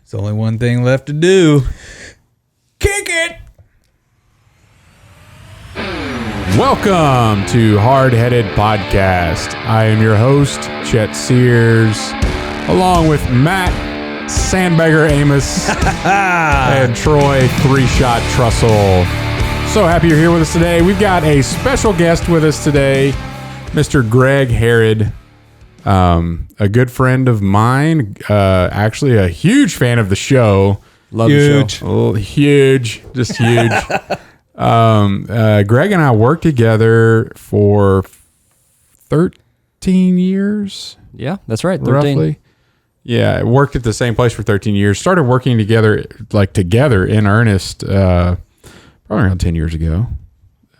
There's only one thing left to do. Kick it! Welcome to Hardheaded Podcast. I am your host, Chet Sears, along with Matt Sandbagger Amos and Troy Three-Shot Trussell. So happy you're here with us today. We've got a special guest with us today, Mr. Greg Harrod, a good friend of mine, actually a huge fan of the show. Love the show. Oh, huge, just huge. Greg and I worked together for 13 years. Yeah, that's right. 13. Roughly. Yeah, worked at the same place for 13 years. Started working together in earnest, probably around 10 years ago,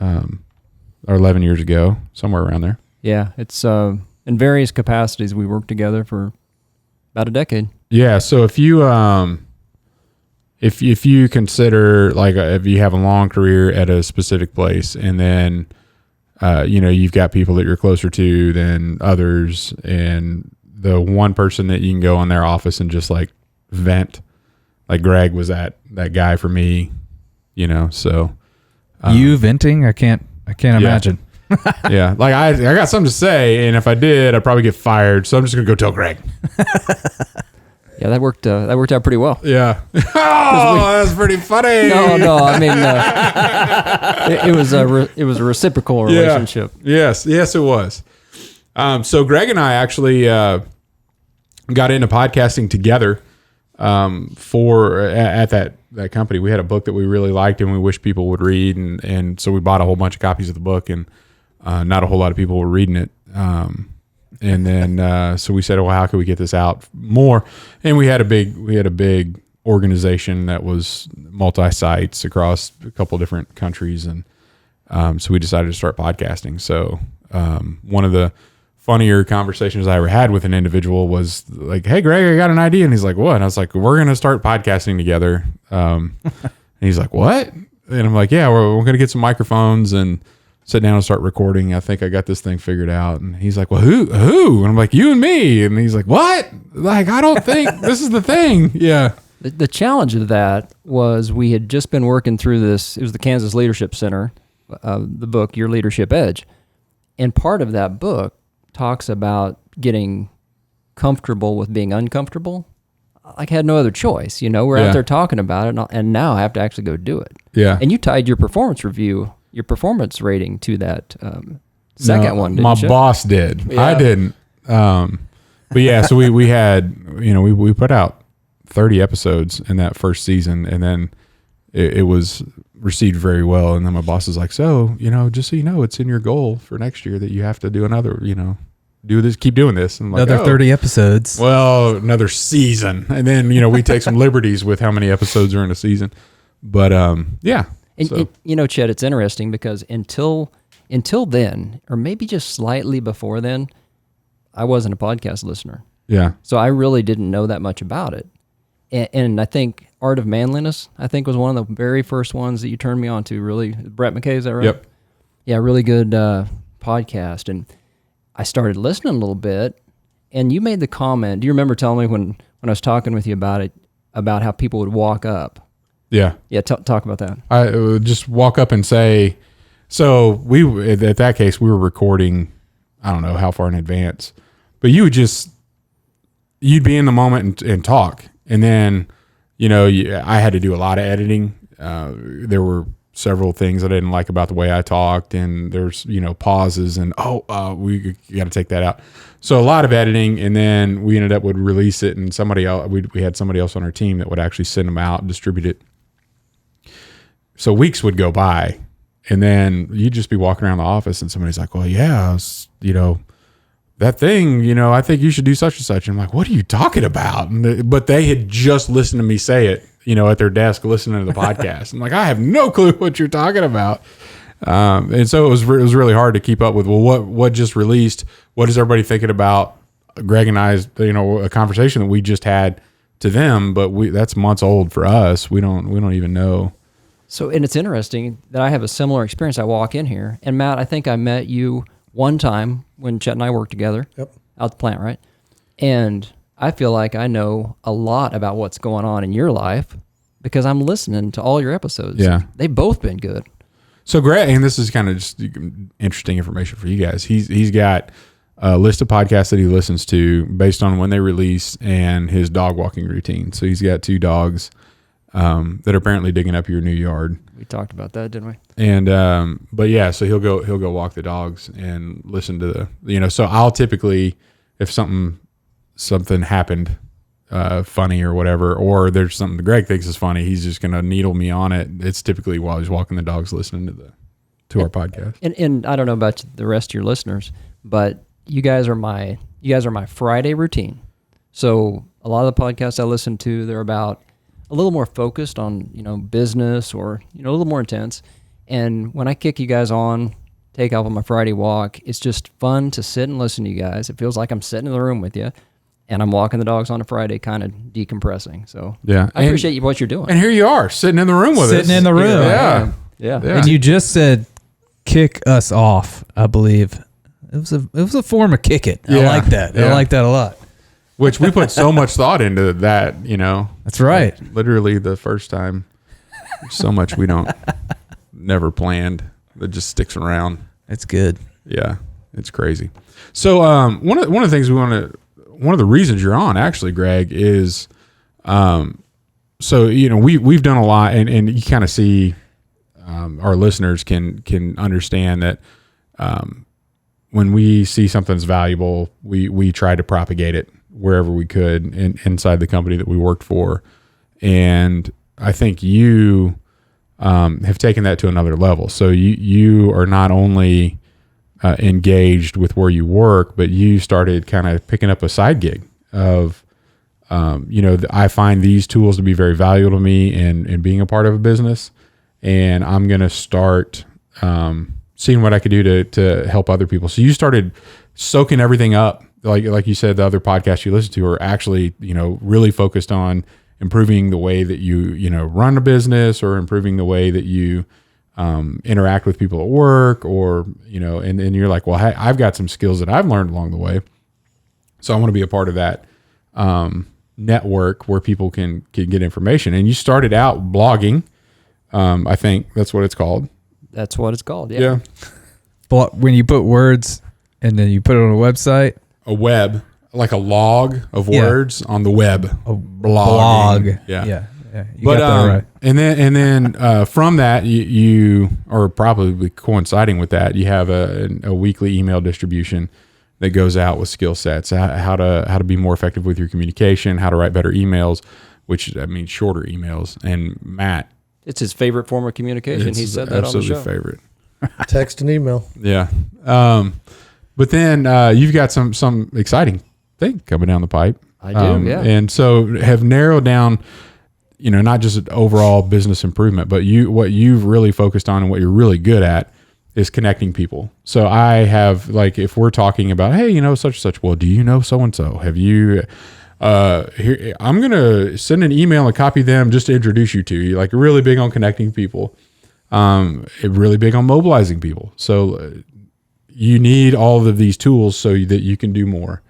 or 11 years ago, somewhere around there. Yeah, it's in various capacities. We worked together for about a decade. Yeah, so if you consider, like, if you have a long career at a specific place, and then you've got people that you're closer to than others, and the one person that you can go in their office and just like vent, like Greg was that guy for me, so You venting? I can't imagine. Yeah, like I got something to say, and if I did, I'd probably get fired, so I'm just gonna go tell Greg. Yeah, that worked out pretty well. Yeah. Oh, that's pretty funny. No, I mean, it was a reciprocal relationship. Yeah. Yes, it was. So Greg and I actually got into podcasting together at that company. We had a book that we really liked and we wished people would read, and so we bought a whole bunch of copies of the book, and not a whole lot of people were reading it. And then so we said, well, how can we get this out more? And we had a big organization that was multi-sites across a couple different countries, and so we decided to start podcasting. So one of the funnier conversations I ever had with an individual was like, "Hey, Greg, I got an idea," and he's like, "What?" And I was like, "We're gonna start podcasting together." And he's like, "What?" And I'm like, "Yeah, we're gonna get some microphones and sit down and start recording. I think I got this thing figured out." And he's like, "Well, who?" And I'm like, "You and me." And he's like, "What?" Like, I don't think this is the thing. Yeah. The challenge of that was we had just been working through this. It was the Kansas Leadership Center, the book, Your Leadership Edge. And part of that book talks about getting comfortable with being uncomfortable. I had no other choice. We're out there talking about it, and now I have to actually go do it. Yeah. And you tied your performance rating to that second one, didn't my you? boss did. Yeah. I didn't. But yeah, so we had, we put out 30 episodes in that first season, and then it was received very well. And then my boss is like, "So, just so you know, it's in your goal for next year that you have to do another, do this, keep doing this." And I'm like, Another 30 episodes. Well, another season. And then, we take some liberties with how many episodes are in a season. But yeah. And Chet, it's interesting because until then, or maybe just slightly before then, I wasn't a podcast listener. Yeah. So I really didn't know that much about it. And I think Art of Manliness, was one of the very first ones that you turned me on to, really. Brett McKay, is that right? Yep. Yeah, really good podcast. And I started listening a little bit, and you made the comment. Do you remember telling me when I was talking with you about it, about how people would walk up? Yeah. Yeah, talk about that. I would just walk up and say, so at that case, we were recording, I don't know how far in advance, but you'd be in the moment and talk. And then, I had to do a lot of editing. There were several things I didn't like about the way I talked, and there's, pauses and, we got to take that out. So a lot of editing, and then we ended up would release it, and somebody else, we had somebody else on our team that would actually send them out and distribute it. So weeks would go by, and then you'd just be walking around the office, and somebody's like, "Well, yeah, that thing, I think you should do such and such." And I'm like, "What are you talking about?" But they had just listened to me say it, at their desk listening to the podcast. I'm like, "I have no clue what you're talking about." And so it was really hard to keep up with, well, what just released? What is everybody thinking about Greg and I's, a conversation that we just had to them, but that's months old for us. We don't even know. So, and it's interesting that I have a similar experience. I walk in here, and Matt, I think I met you one time when Chet and I worked together. Yep. Out the plant, right? And I feel like I know a lot about what's going on in your life because I'm listening to all your episodes. Yeah. They've both been good. So Greg, and this is kind of just interesting information for you guys. He's got a list of podcasts that he listens to based on when they release and his dog walking routine. So he's got 2 dogs that are apparently digging up your new yard. We talked about that, didn't we? And but yeah, so he'll go walk the dogs and listen to so I'll typically, if something happened funny or whatever, or there's something that Greg thinks is funny, he's just gonna needle me on it. It's typically while he's walking the dogs listening to our podcast. And I don't know about the rest of your listeners, but you guys are my Friday routine. So a lot of the podcasts I listen to, they're about a little more focused on, business or, a little more intense. And when I kick you guys on, take off on my Friday walk, it's just fun to sit and listen to you guys. It feels like I'm sitting in the room with you and I'm walking the dogs on a Friday, kind of decompressing. So yeah, I appreciate what you're doing. And here you are sitting in the room with us. Sitting in the room. Yeah. And you just said kick us off, I believe. It was a form of kick it. I like that. Yeah. I like that a lot. Which we put so much thought into that, That's right. Like, literally the first time. So much we don't never planned that just sticks around. It's good. Yeah, it's crazy. So one of the things one of the reasons you're on actually, Greg, is so we've done a lot, and you kind of see our listeners can understand that when we see something's valuable, we try to propagate it wherever we could inside the company that we worked for. And I think you have taken that to another level. So you are not only engaged with where you work, but you started kind of picking up a side gig of, I find these tools to be very valuable to me in being a part of a business. And I'm going to start seeing what I could do to help other people. So you started soaking everything up. Like you said, the other podcasts you listen to are actually, really focused on improving the way that you, run a business, or improving the way that you interact with people at work, or, and you're like, well, hey, I've got some skills that I've learned along the way. So I want to be a part of that network where people can get information. And you started out blogging. I think that's what it's called. That's what it's called. Yeah. But when you put words and then you put it on a website, A web, like a log of words on the web. a Blog. Yeah. You But got that right. and then from that you are probably coinciding with that. You have a weekly email distribution that goes out with skill sets, how to be more effective with your communication, how to write better emails, which means shorter emails. And Matt, It's his favorite form of communication. He said that on the show. Favorite. Text and email. Yeah. But then you've got some exciting thing coming down the pipe. I do, yeah. And so have narrowed down, not just overall business improvement, but what you've really focused on and what you're really good at is connecting people. So I have, like, if we're talking about, hey, such and such, well, do you know so-and-so? Have you, here, I'm going to send an email and copy them just to introduce you to you, like really big on connecting people, really big on mobilizing people. So you need all of these tools so that you can do more,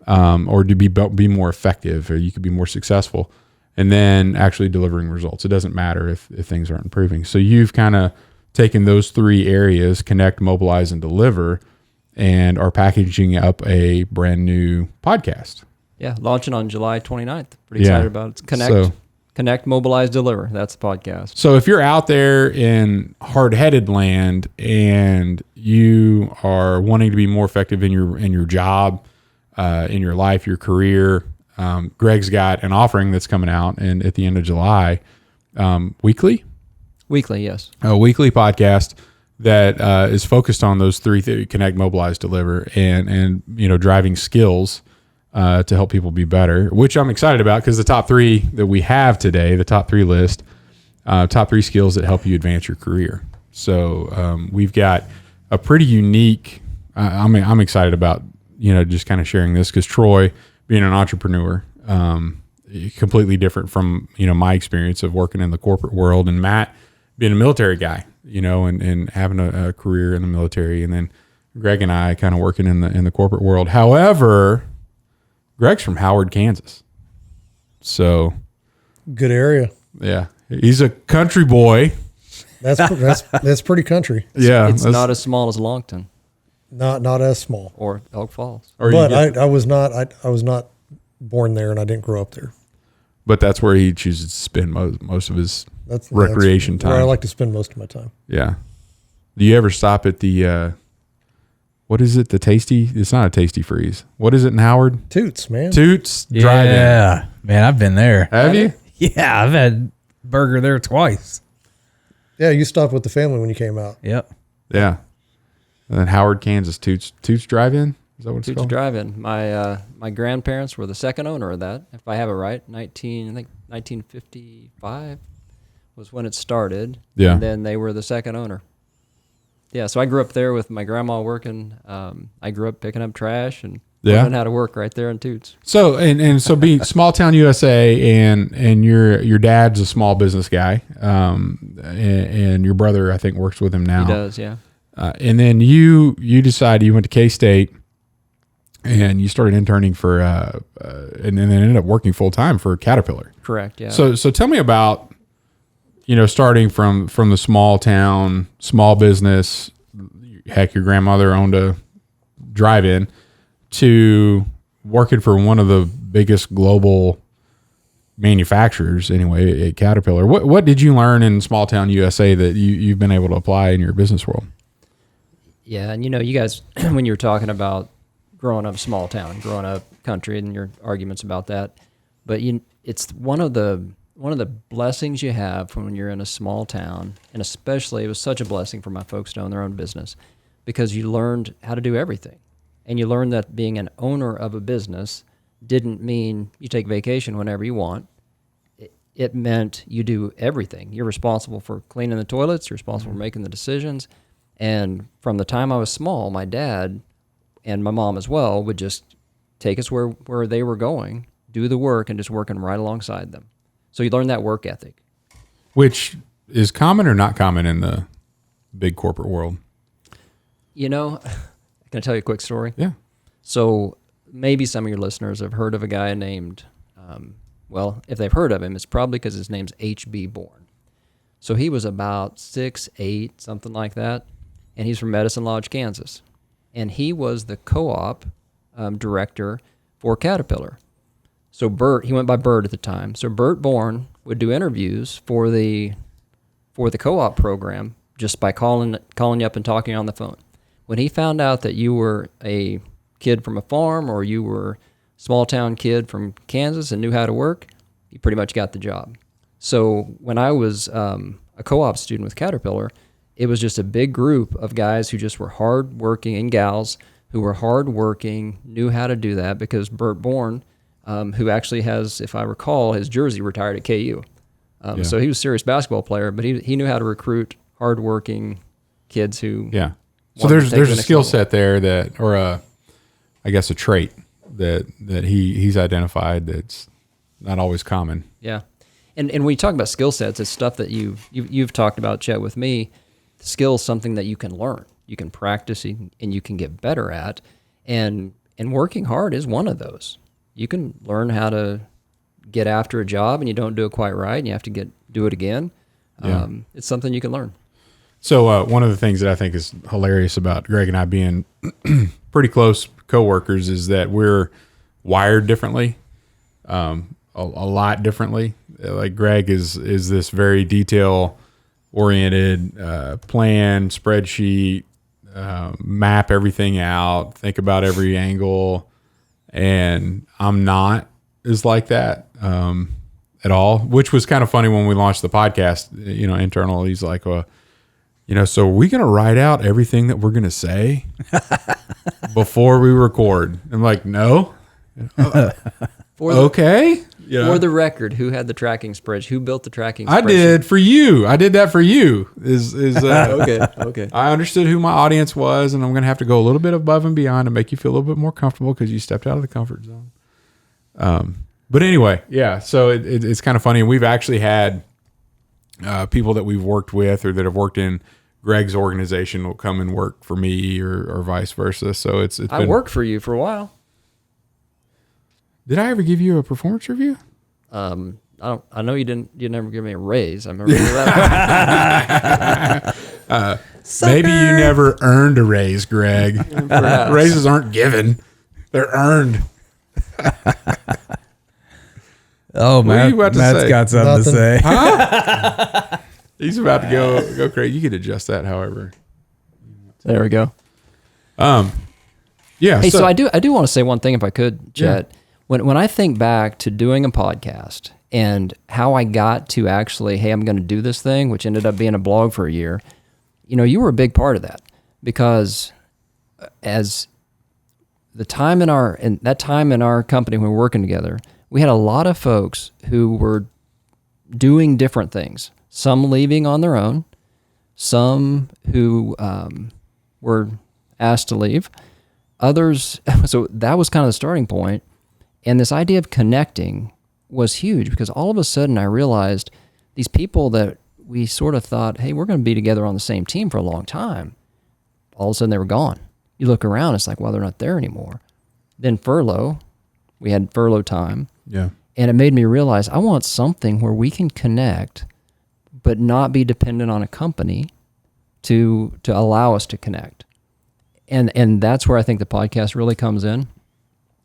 or to be more effective, or you could be more successful, and then actually delivering results. It doesn't matter if things aren't improving. So you've kind of taken those 3 areas, connect, mobilize, and deliver, and are packaging up a brand new podcast. Yeah, launching on July 29th. Pretty excited about it. Connect, Mobilize, Deliver. That's the podcast. So if you're out there in hard-headed land and you are wanting to be more effective in your job, in your life, your career, Greg's got an offering that's coming out and at the end of July, weekly, yes. a weekly podcast that is focused on those 3 connect, mobilize, deliver, and driving skills to help people be better, which I'm excited about because the top 3 that we have today, the top 3 list, top 3 skills that help you advance your career. So we've got a pretty unique. I'm excited about just kind of sharing this because Troy, being an entrepreneur, completely different from my experience of working in the corporate world, and Matt being a military guy, and having a career in the military, and then Greg and I kind of working in the corporate world. However, Greg's from Howard, Kansas. So Good area. yeah, he's a country boy. That's pretty country. Yeah, It's not as small as Longton Not as small. or Elk Falls. or you But get- I was not born there, and I didn't grow up there. but that's where he chooses to spend most of his That's recreation that's where time. I like to spend most of my time. Yeah. Do you ever stop at the what is it? The Tasty? It's not a Tasty Freeze. What is it in Howard? Toots, man. Toots Drive-In. Yeah, man, I've been there. Have you? Yeah, I've had burger there twice. Yeah, you stopped with the family when you came out. Yep. Yeah. And then Howard, Kansas, Toots Drive-In. Is that what it's Toots called? Drive-In. My grandparents were the second owner of that, if I have it right. 1955 was when it started. Yeah. And then they were the second owner. Yeah, so I grew up there with my grandma working. I grew up picking up trash and learning how to work right there in Toots. So and so being small town USA and your dad's a small business guy, and your brother I think works with him now. He does, yeah. And then you decided you went to K-State and you started interning for and then ended up working full time for Caterpillar. Correct, yeah. So tell me about starting from the small town, small business. Heck, your grandmother owned a drive-in, to working for one of the biggest global manufacturers anyway at Caterpillar. What did you learn in small town USA that you've been able to apply in your business world? Yeah, and you guys, when you were talking about growing up small town, growing up country, and your arguments about that, but it's one of the blessings you have when you're in a small town, and especially it was such a blessing for my folks to own their own business, because you learned how to do everything, and you learned that being an owner of a business didn't mean you take vacation whenever you want. It meant you do everything. You're responsible for cleaning the toilets. You're responsible for making the decisions. And from the time I was small, my dad and my mom as well would just take us where they were going, do the work, and just working right alongside them. So you learn that work ethic. Which is common or not common in the big corporate world? Can I tell you a quick story? Yeah. So maybe some of your listeners have heard of a guy named, if they've heard of him, it's probably because his name's H.B. Bourne. So he was about 6'8", something like that, and he's from Medicine Lodge, Kansas. And he was the co-op director for Caterpillar. So Bert, he went by Bert at the time. So Bert Bourne would do interviews for the co-op program just by calling you up and talking on the phone. When he found out that you were a kid from a farm or you were a small town kid from Kansas and knew how to work, you pretty much got the job. So when I was a co-op student with Caterpillar, it was just a big group of guys who just were hard-working, and gals who were hard-working, knew how to do that, because Bert Bourne, who actually has, if I recall, his jersey retired at KU. So he was a serious basketball player, but he knew how to recruit hard-working kids who... Yeah. So there's a skill set there that, or I guess a trait that he's identified that's not always common. Yeah. And when you talk about skill sets, it's stuff that you've talked about, Chet, with me. Skill is something that you can learn, you can practice, and you can get better at. And working hard is one of those. You can learn how to get after a job and you don't do it quite right and you have to do it again. Yeah. It's something you can learn. So one of the things that I think is hilarious about Greg and I being pretty close coworkers is that we're wired differently, a lot differently. Like Greg is this very detail-oriented, plan, spreadsheet, map everything out, think about every angle, and I'm not as like that at all, which was kind of funny when we launched the podcast, internal. He's like, so are we going to write out everything that we're going to say before we record? I'm like, no. Okay. For the record, who had the tracking spreadsheet? Who built the tracking spreadsheet? I did for you. I did that for you. Okay. I understood who my audience was, and I'm going to have to go a little bit above and beyond to make you feel a little bit more comfortable because you stepped out of the comfort zone. But anyway, yeah. So it's kind of funny. We've actually had people that we've worked with or that have worked in Greg's organization will come and work for me or vice versa. So it's I worked for you for a while. Did I ever give you a performance review? I know you didn't. You never give me a raise. I remember that. Maybe you never earned a raise, Greg. Raises aren't given; they're earned. Oh, What are you about to Matt's say? got something to say. Huh? He's about to go crazy. You could adjust that, however. There we go. Yeah. Hey, so I do want to say one thing, if I could, Chet. Yeah. When I think back to doing a podcast and how I got to actually, hey, I'm going to do this thing, which ended up being a blog for a year. You were a big part of that, because as that time in our company when we were working together, we had a lot of folks who were doing different things. Some leaving on their own, some who were asked to leave, others. So that was kind of the starting point. And this idea of connecting was huge, because all of a sudden I realized these people that we sort of thought, hey, we're going to be together on the same team for a long time. All of a sudden they were gone. You look around, it's like, well, they're not there anymore. Then furlough, we had furlough time. Yeah. And it made me realize I want something where we can connect, but not be dependent on a company to allow us to connect. And that's where I think the podcast really comes in.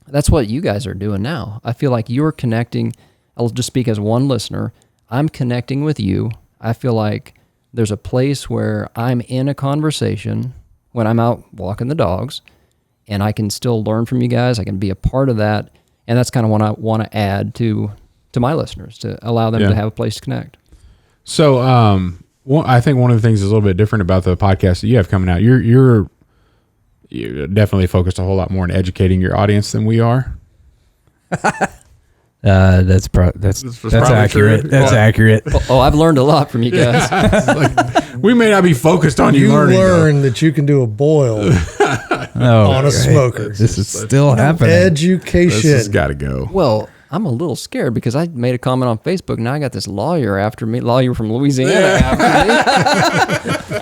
That's what you guys are doing now. I feel like you're connecting. I'll just speak as one listener. I'm connecting with you. I feel like there's a place where I'm in a conversation when I'm out walking the dogs, and I can still learn from you guys. I can be a part of that. And that's kind of what I want to add to my listeners, to allow them to have a place to connect. So I think one of the things that's a little bit different about the podcast that you have coming out, you're definitely focused a whole lot more on educating your audience than we are. That's accurate. True. That's accurate. Oh, I've learned a lot from you guys. We may not be focused on you learning. You learn that you can do a boil on a smoker. This is still happening. Education. This has got to go. Well, I'm a little scared because I made a comment on Facebook. Now I got this lawyer from Louisiana after me.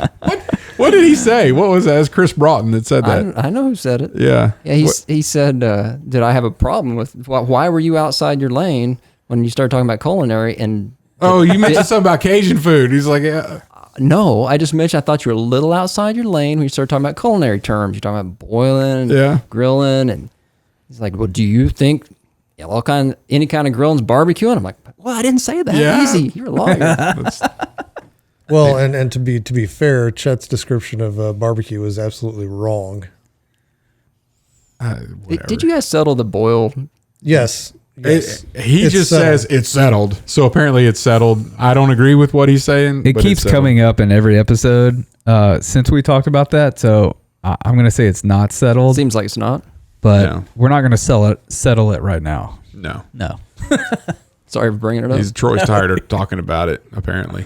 What did he say? What was that? It was Chris Broughton that said that. I know who said it. Yeah. Yeah. He said, did I have a problem with, why were you outside your lane when you started talking about culinary? And oh, you mentioned something about Cajun food. He's like, yeah. No, I just mentioned I thought you were a little outside your lane when you started talking about culinary terms. You're talking about boiling, grilling, and he's like, well, do you think any kind of grilling's barbecuing? I'm like, well, I didn't say that. Yeah. Easy. You're a lawyer. Well, and to be fair, Chet's description of barbecue is absolutely wrong. Did you guys settle the boil? Yes. He just says it's settled. So apparently it's settled. I don't agree with what he's saying. It keeps coming up in every episode since we talked about that. So I'm going to say it's not settled. Seems like it's not. But we're not going to settle it right now. No. Sorry for bringing it up. Troy's tired of talking about it, apparently.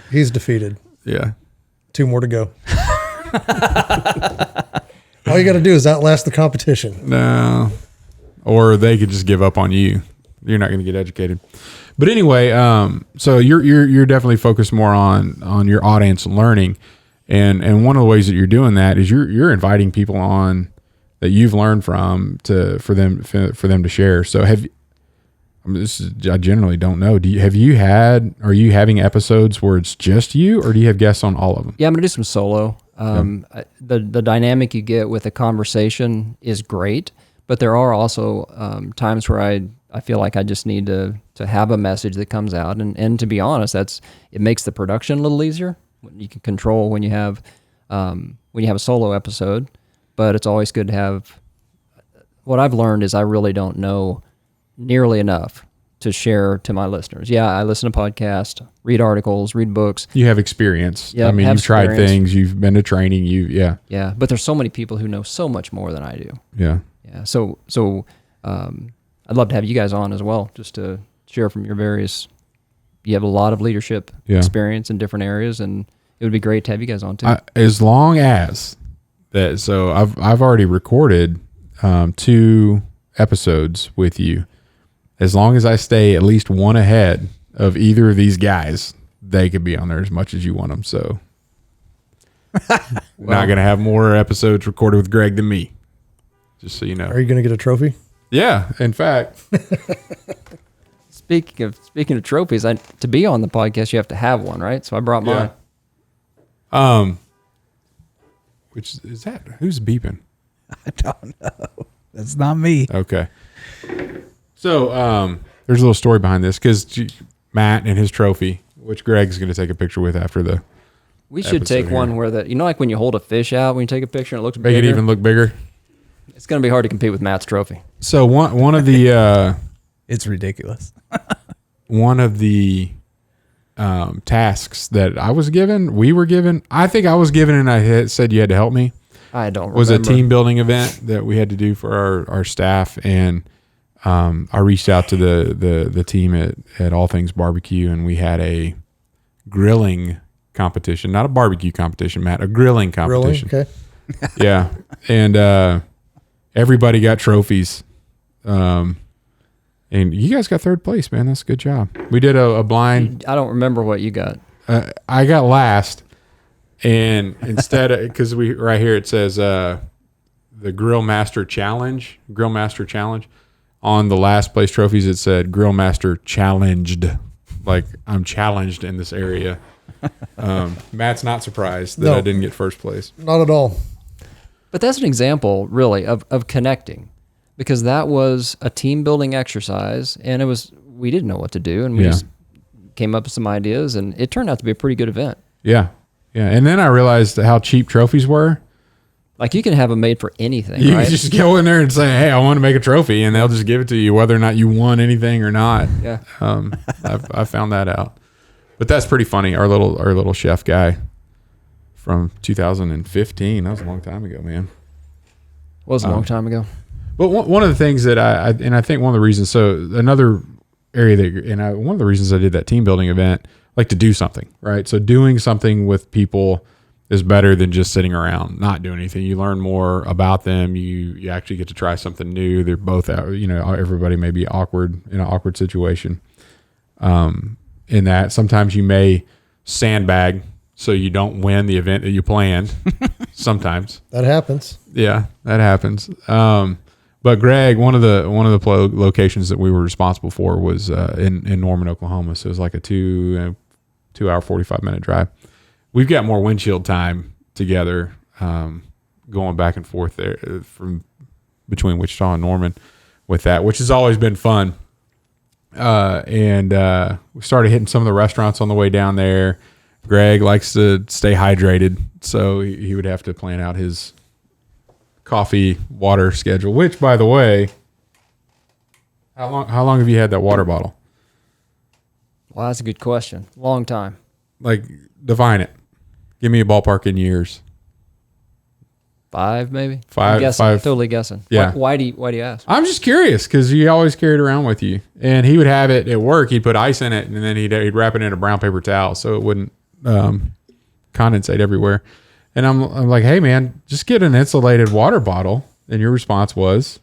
He's defeated. Yeah. 2 more to go. All you got to do is outlast the competition. No. Or they could just give up on you. You're not going to get educated. But anyway, so you're definitely focused more on your audience learning, and one of the ways that you're doing that is you're inviting people on that you've learned from for them to share. So I generally don't know. Are you having episodes where it's just you, or do you have guests on all of them? Yeah, I'm going to do some solo. The dynamic you get with a conversation is great, but there are also times where I feel like I just need to have a message that comes out. And to be honest, it makes the production a little easier. You can control when you have a solo episode, but it's always good to have. What I've learned is I really don't know nearly enough to share to my listeners. Yeah, I listen to podcasts, read articles, read books. You have experience. Yeah, I mean, you've tried things, you've been to training, Yeah, but there's so many people who know so much more than I do. Yeah. Yeah. So I'd love to have you guys on as well, just to share from your various. You have a lot of leadership experience in different areas, and it would be great to have you guys on too. As long as that, so I've already recorded 2 episodes with you. As long as I stay at least one ahead of either of these guys, they could be on there as much as you want them. So, not going to have more episodes recorded with Greg than me. Just so you know. Are you going to get a trophy? Yeah, in fact. Speaking of trophies, to be on the podcast, you have to have one, right? So I brought mine. Yeah. Which is that? Who's beeping? I don't know. That's not me. Okay. So there's a little story behind this because Matt and his trophy, which Greg's going to take a picture with after the. We should take one where like when you hold a fish out, when you take a picture and it looks bigger. Make it even look bigger. It's going to be hard to compete with Matt's trophy. So one of the It's ridiculous. one of the tasks that we were given, I think I was given, and I said you had to help me. I don't remember. Was a team building event that we had to do for our staff, and I reached out to the team at All Things Barbecue, and we had a grilling competition, not a barbecue competition, Matt, a grilling competition. Grilling? Okay. Yeah, and everybody got trophies. And you guys got third place, man. That's a good job. We did a blind. I don't remember what you got. I got last, and instead, because right here it says the Grill Master Challenge. On the last place trophies, it said Grill Master Challenged. Like I'm challenged in this area. Matt's not surprised that I didn't get first place. Not at all. But that's an example, really, of connecting. Because that was a team building exercise, and we didn't know what to do, and we just came up with some ideas, and it turned out to be a pretty good event. Yeah. And then I realized how cheap trophies were. Like you can have them made for anything, You right? can just go in there and say, "Hey, I want to make a trophy," and they'll just give it to you, whether or not you won anything or not. Yeah. I found that out, but that's pretty funny. Our little chef guy from 2015. That was a long time ago, man. Was a long time ago. But one of the things that I think one of the reasons, so another area one of the reasons I did that team building event, like to do something, right? So doing something with people is better than just sitting around, not doing anything. You learn more about them. You actually get to try something new. They're both, everybody may be in an awkward situation. In that sometimes you may sandbag so you don't win the event that you planned. Sometimes That happens. Yeah, that happens. But Greg, one of the locations that we were responsible for was in Norman, Oklahoma. So it was like a 2 hour, 45-minute drive. We've got more windshield time together, going back and forth there from between Wichita and Norman with that, which has always been fun. And we started hitting some of the restaurants on the way down there. Greg likes to stay hydrated, so he would have to plan out his coffee water schedule, which, by the way, how long have you had that water bottle? Well, that's a good question. Long time. Like, define it. Give me a ballpark in years. 5, maybe. Five. Totally guessing. Yeah. Why do you ask? I'm just curious because you always carried it around with you, and he would have it at work. He'd put ice in it, and then he'd wrap it in a brown paper towel so it wouldn't condensate everywhere. And I'm like, hey man, just get an insulated water bottle. And your response was,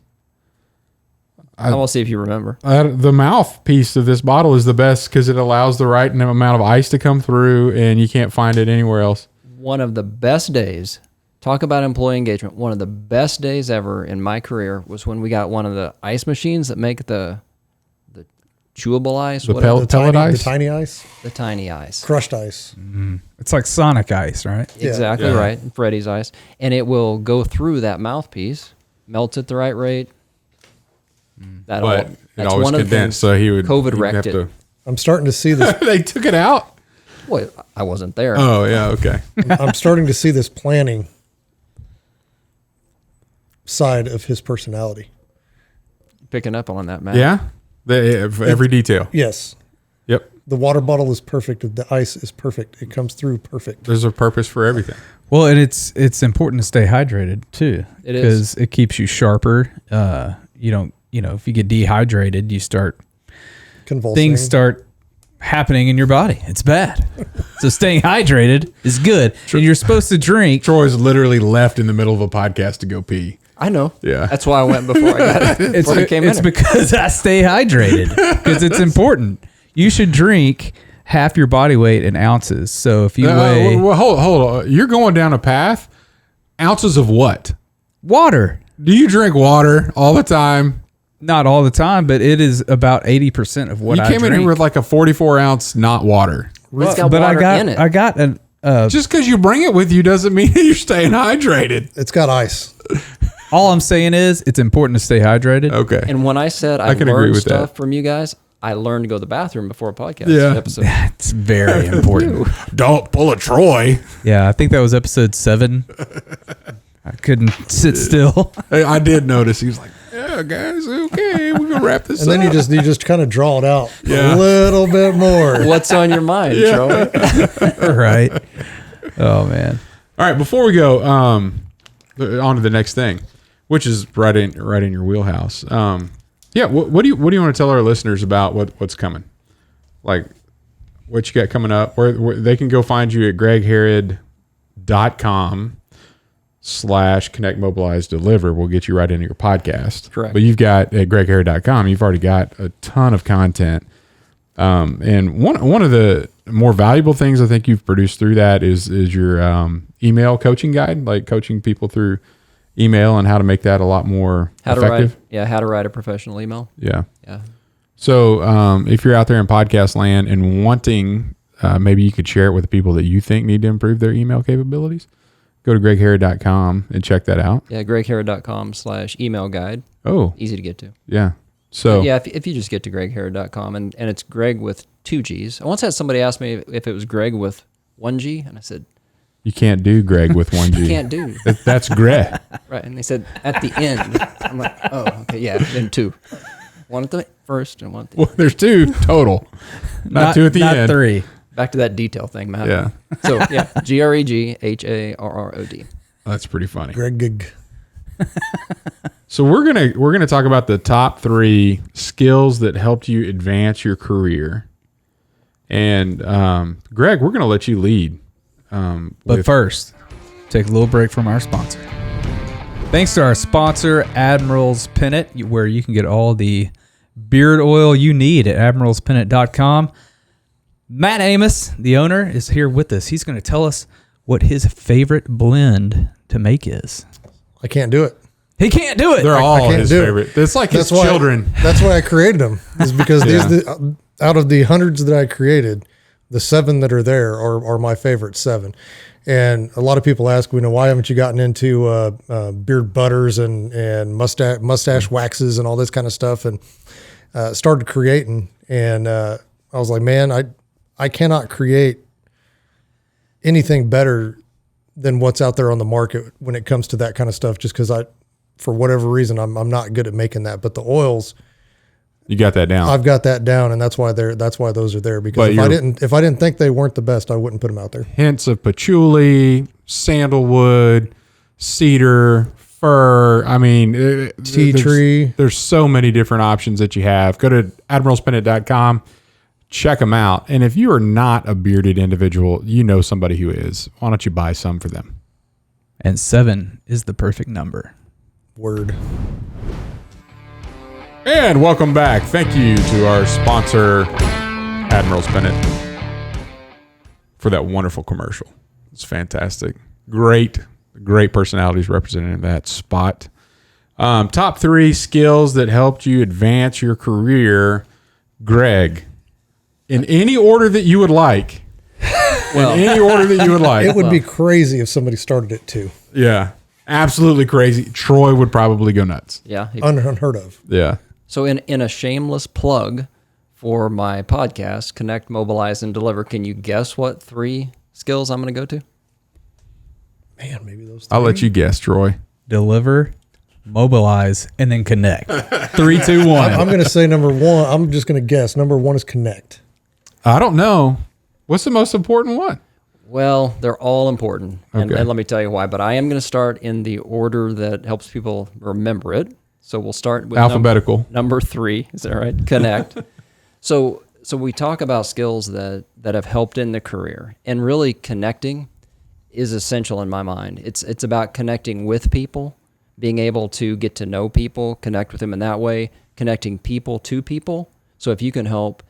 I will see if you remember. The mouthpiece of this bottle is the best because it allows the right amount of ice to come through, and you can't find it anywhere else. One of the best days, talk about employee engagement, one of the best days ever in my career was when we got one of the ice machines that make the chewable ice. The pellet ice? The tiny ice? The tiny ice. Crushed ice. Mm-hmm. It's like Sonic ice, right? Exactly right. Freddy's ice. And it will go through that mouthpiece, melts at the right rate. But it always condensed, so he would wrecked it. I'm starting to see this. They took it out? Well, I wasn't there. Oh, yeah, okay. I'm starting to see this planning side of his personality. Picking up on that, Matt. Yeah? Every detail. Yes. Yep. The water bottle is perfect. The ice is perfect. It comes through perfect. There's a purpose for everything. Well, and it's important to stay hydrated too. It is. Because it keeps you sharper. If you get dehydrated, you start Convulsing. things start happening in your body. It's bad. So staying hydrated is good. And you're supposed to drink. Troy's literally left in the middle of a podcast to go pee. I know. Yeah. That's why I went before I got it. It's because I stay hydrated. Because it's important. You should drink half your body weight in ounces. So if you weigh... Well, hold on. You're going down a path. Ounces of what? Water. Do you drink water all the time? Not all the time, but it is about 80% of what I drink. You came in here with like a 44-ounce not water. It's got water in it. I got an... Just because you bring it with you doesn't mean you're staying hydrated. It's got ice. All I'm saying is it's important to stay hydrated. Okay. And when I said I can agree learned with stuff that. from you guys, I learned to go to the bathroom before a podcast episode. It's very important. Don't pull a Troy. Yeah, I think that was episode 7. I couldn't sit still. Hey, I did notice. He was like, yeah, guys, okay, we're going to wrap this And up. then you just kind of draw it out Yeah. a little bit more. What's on your mind, Troy? Right. Oh, man. All right, before we go on to the next thing, which is right in your wheelhouse. Yeah, what do you want to tell our listeners about what's coming? Like what you got coming up? Where they can go find you at gregharrod.com/connect, mobilize, deliver. We'll get you right into your podcast. Correct. But you've got at gregharrod.com, you've already got a ton of content. And one of the more valuable things I think you've produced through that is your email coaching guide, like coaching people through email and how to make that a lot more effective. How to write a professional email. Yeah. Yeah. So if you're out there in podcast land and wanting, maybe you could share it with the people that you think need to improve their email capabilities, go to gregharrod.com and check that out. Yeah, gregharrod.com/email guide. Oh, Easy to get to. yeah. So Yeah, if you just get to gregharrod.com and it's Greg with 2 G's. I once had somebody ask me if it was Greg with 1 G, and I said, you can't do Greg with 1 G. can't do. That's Greg. Right. And they said, at the end. I'm like, oh, okay, yeah, then 2. One at the first and one at the Well, there's 2 total, not 2 at the not end. 3. Back to that detail thing, Matt. Yeah. So, yeah, GREGHARROD. That's pretty funny. Greg. So we're gonna talk about the top 3 skills that helped you advance your career. And Greg, we're gonna let you lead. But first, take a little break from our sponsor. Thanks to our sponsor, Admiral's Pennant, where you can get all the beard oil you need at admiralspennant.com. Matt Amos, the owner, is here with us. He's going to tell us what his favorite blend to make is. I can't do it. He can't do it. They're all can't his do it. favorite. It's like his That's why- children. That's why I created them. Is because Yeah. out of the hundreds that I created, the 7 that are there are my favorite 7. And a lot of people ask, why haven't you gotten into beard butters and mustache waxes and all this kind of stuff? And started creating, and I was like, man, I cannot create anything better than what's out there on the market when it comes to that kind of stuff. Just because for whatever reason, I'm not good at making that. But the oils, You got that down. I've got that down, and that's why those are there. Because But if I didn't think they weren't the best, I wouldn't put them out there. Hints of patchouli, sandalwood, cedar, fir. I mean, Tea tree. There's so many different options that you have. Go to admiralspennant.com, check them out. And if you are not a bearded individual, you know somebody who is. Why don't you buy some for them? And 7 is the perfect number. Word. And welcome back. Thank you to our sponsor, Admiral's Pennant, for that wonderful commercial. It's fantastic. Great personalities represented in that spot. Top 3 skills that helped you advance your career, Greg, in any order that you would like. Well, In any order that you would like. It would be crazy if somebody started it too. Yeah. Absolutely crazy. Troy would probably go nuts. yeah. Unheard of. Yeah. So in a shameless plug for my podcast, Connect, Mobilize, and Deliver, can you guess what 3 skills I'm going to go to? Man, maybe those. I'll let you guess, Troy. Deliver, mobilize, and then connect. 3, 2, 1. I'm going to say number 1. I'm just going to guess. Number 1 is connect. I don't know. What's the most important one? Well, they're all important. And Okay. let me tell you why. But I am going to start in the order that helps people remember it. So we'll start with Alphabetical. Number 3. Is that right? Connect. So we talk about skills that have helped in the career. And really connecting is essential in my mind. It's about connecting with people, being able to get to know people, connect with them in that way, connecting people to people. So if you can help,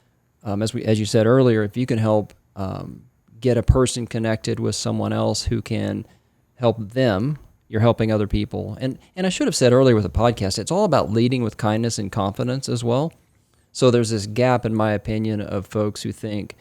as you said earlier, if you can help get a person connected with someone else who can help them, You're helping other people. And I should have said earlier with the podcast, it's all about leading with kindness and confidence as well. So there's this gap, in my opinion, of folks who think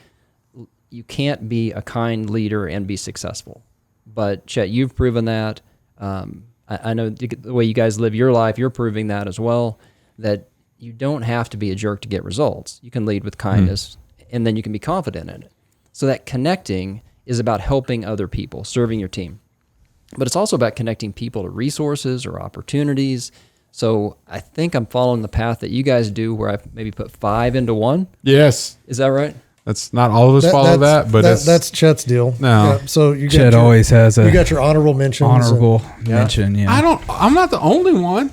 you can't be a kind leader and be successful. But Chet, you've proven that. I know the way you guys live your life, you're proving that as well, that you don't have to be a jerk to get results. You can lead with kindness, and then you can be confident in it. So that connecting is about helping other people, serving your team. But it's also about connecting people to resources or opportunities. So I think I'm following the path that you guys do, where I've maybe put 5 into 1. Yes. Is that right? That's not all of us follow that, but that's Chet's deal. No. Yeah, so you Chet always has you got your honorable mentions. mention. Yeah. I'm not the only one.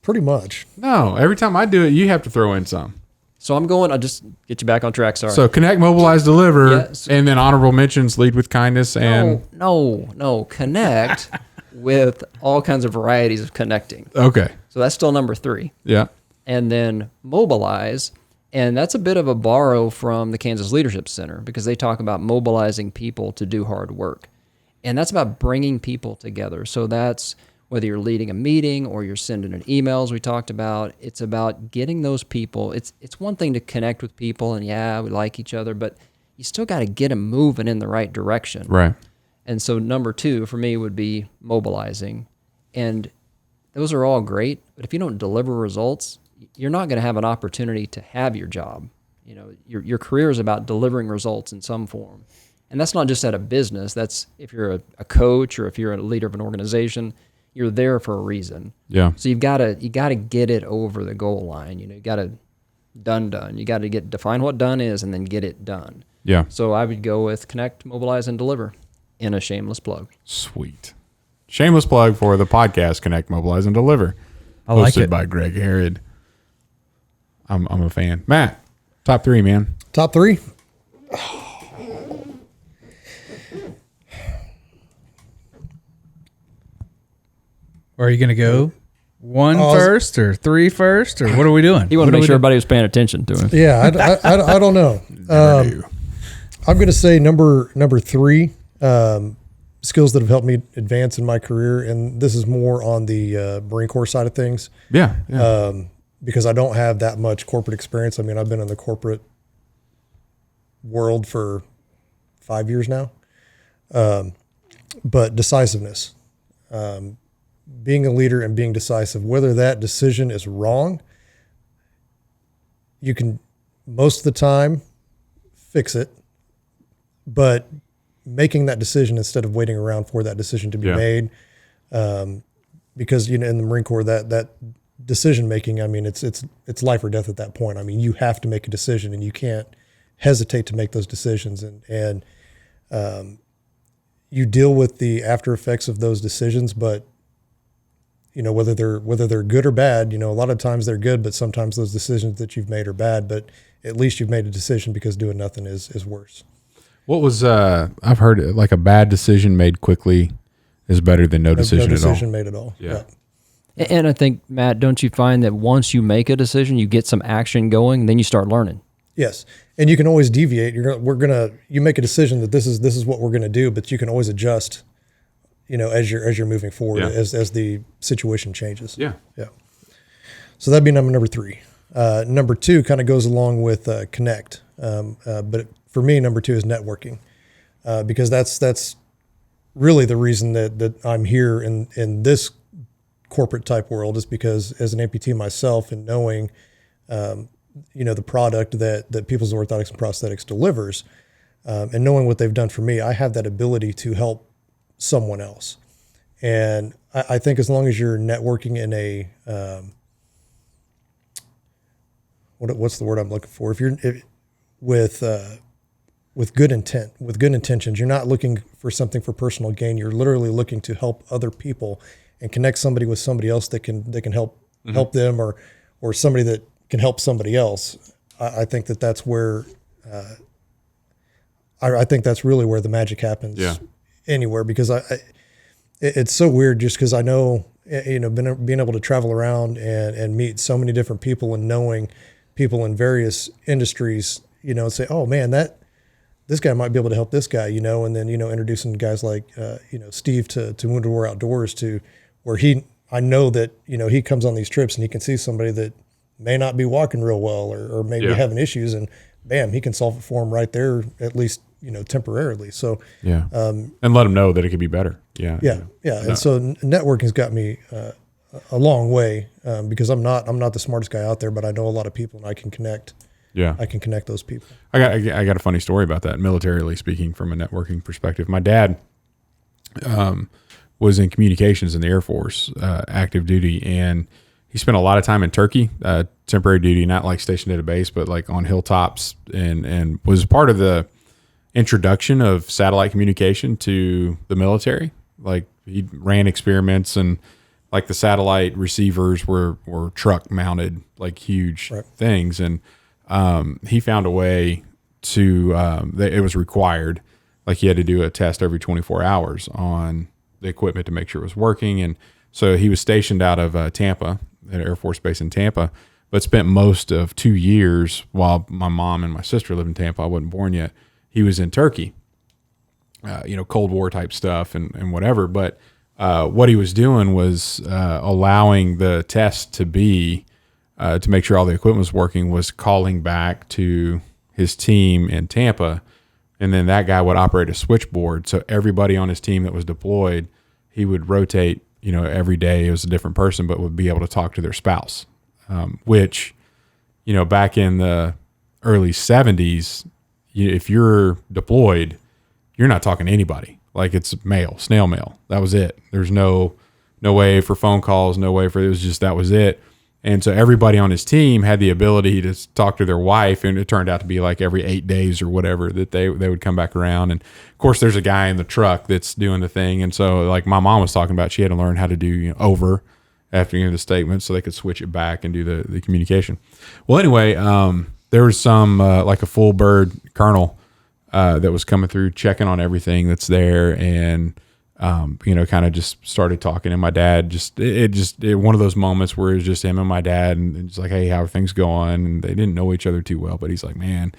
Pretty much. No, every time I do it, you have to throw in some. So I'll just get you back on track. Sorry. So connect, mobilize, deliver, Yes. and then honorable mentions, lead with kindness, and No. Connect with all kinds of varieties of connecting. okay, So that's still number 3. yeah, And then mobilize. And that's a bit of a borrow from the Kansas Leadership Center, because they talk about mobilizing people to do hard work. And that's about bringing people together. So that's whether you're leading a meeting or you're sending an email, as we talked about. It's about getting those people. It's one thing to connect with people, and yeah, we like each other, but you still got to get them moving in the right direction. right, And so number 2 for me would be mobilizing. And those are all great, but if you don't deliver results, you're not going to have an opportunity to have your job. You know, your career is about delivering results in some form. And that's not just at a business. That's if you're a coach or if you're a leader of an organization, you're there for a reason. yeah, So you got to get it over the goal line. You know, you got to done. You got to define what done is and then get it done. yeah. So I would go with connect, mobilize, and deliver in a shameless plug. Sweet. Shameless plug for the podcast, Connect, Mobilize, and Deliver. I like Hosted it. by Greg Harrod. I'm a fan. Matt, top 3, man. Top 3. Are you going to go 1 first or 3 first, or what are we doing? He wanted to make sure everybody was paying attention to him. Yeah, I don't know. I'm going to say number 3, skills that have helped me advance in my career, and this is more on the Marine Corps side of things. Yeah. Because I don't have that much corporate experience. I mean, I've been in the corporate world for 5 years now. But decisiveness, being a leader and being decisive, whether that decision is wrong, you can most of the time fix it, but making that decision instead of waiting around for that decision to be made, because, you know, in the Marine Corps, that decision making, I mean, it's life or death at that point. I mean, you have to make a decision, and you can't hesitate to make those decisions, and you deal with the after effects of those decisions. But, you know, whether they're good or bad, you know, a lot of times they're good, but sometimes those decisions that you've made are bad. But at least you've made a decision, because doing nothing is worse. What was, I've heard like a bad decision made quickly is better than no decision at all. No decision made at all. Yeah. And I think, Matt, don't you find that once you make a decision, you get some action going, then you start learning? Yes. And you can always deviate. You make a decision that this is what we're going to do, but you can always adjust, you know, as you're moving forward, as the situation changes. Yeah. Yeah. So that'd be number 3. Number 2 kind of goes along with connect. But for me, number 2 is networking, because that's really the reason that I'm here in this corporate type world, is because as an amputee myself, and knowing, you know, the product that People's Orthotics and Prosthetics delivers, and knowing what they've done for me, I have that ability to help someone else. And I think as long as you're networking in a, what's the word I'm looking for? With good intent, with good intentions, you're not looking for something for personal gain. You're literally looking to help other people and connect somebody with somebody else that can help them, or somebody that can help somebody else. I think that's where, I think that's really where the magic happens. Yeah. Anywhere, because it's so weird, just because I know, you know, being able to travel around and meet so many different people, and knowing people in various industries, you know, and say, oh man, this guy might be able to help this guy, and then, introducing guys like, Steve to Wounded War Outdoors, to where I know that, he comes on these trips and he can see somebody that may not be walking real well or maybe having issues, and bam, he can solve it for them right there, at least, temporarily. So, and let them know that it could be better. Yeah. And so networking's got me, a long way, because I'm not the smartest guy out there, but I know a lot of people and I can connect. Yeah. I can connect those people. I got a funny story about that, militarily speaking, from a networking perspective. My dad was in communications in the Air Force, active duty, and he spent a lot of time in Turkey, temporary duty, not like stationed at a base, but like on hilltops, and was part of the introduction of satellite communication to the military. Like, he ran experiments, and like the satellite receivers were truck mounted, like huge things. And he found a way to, it was required, like he had to do a test every 24 hours on the equipment to make sure it was working. And so he was stationed out of Tampa, at Air Force Base in Tampa, but spent most of 2 years while my mom and my sister lived in Tampa. I wasn't born yet. He was in Turkey, Cold War type stuff and whatever. But what he was doing was allowing the test to be, to make sure all the equipment was working, was calling back to his team in Tampa. And then that guy would operate a switchboard. So everybody on his team that was deployed, he would rotate, every day. It was a different person, but would be able to talk to their spouse, which, back in the early 70s, if you're deployed, you're not talking to anybody. Like, it's snail mail. That was it. There's no way for phone calls, it was just, that was it. And so everybody on his team had the ability to talk to their wife, and it turned out to be like every 8 days or whatever that they would come back around. And of course, there's a guy in the truck that's doing the thing. And so, like my mom was talking about, she had to learn how to do over after the statement so they could switch it back and do the communication. Well, anyway, there was some like a full bird colonel that was coming through, checking on everything that's there, and kind of just started talking. And my dad it one of those moments where it was just him and my dad, and it's like, hey, how are things going? And they didn't know each other too well, but he's like, man,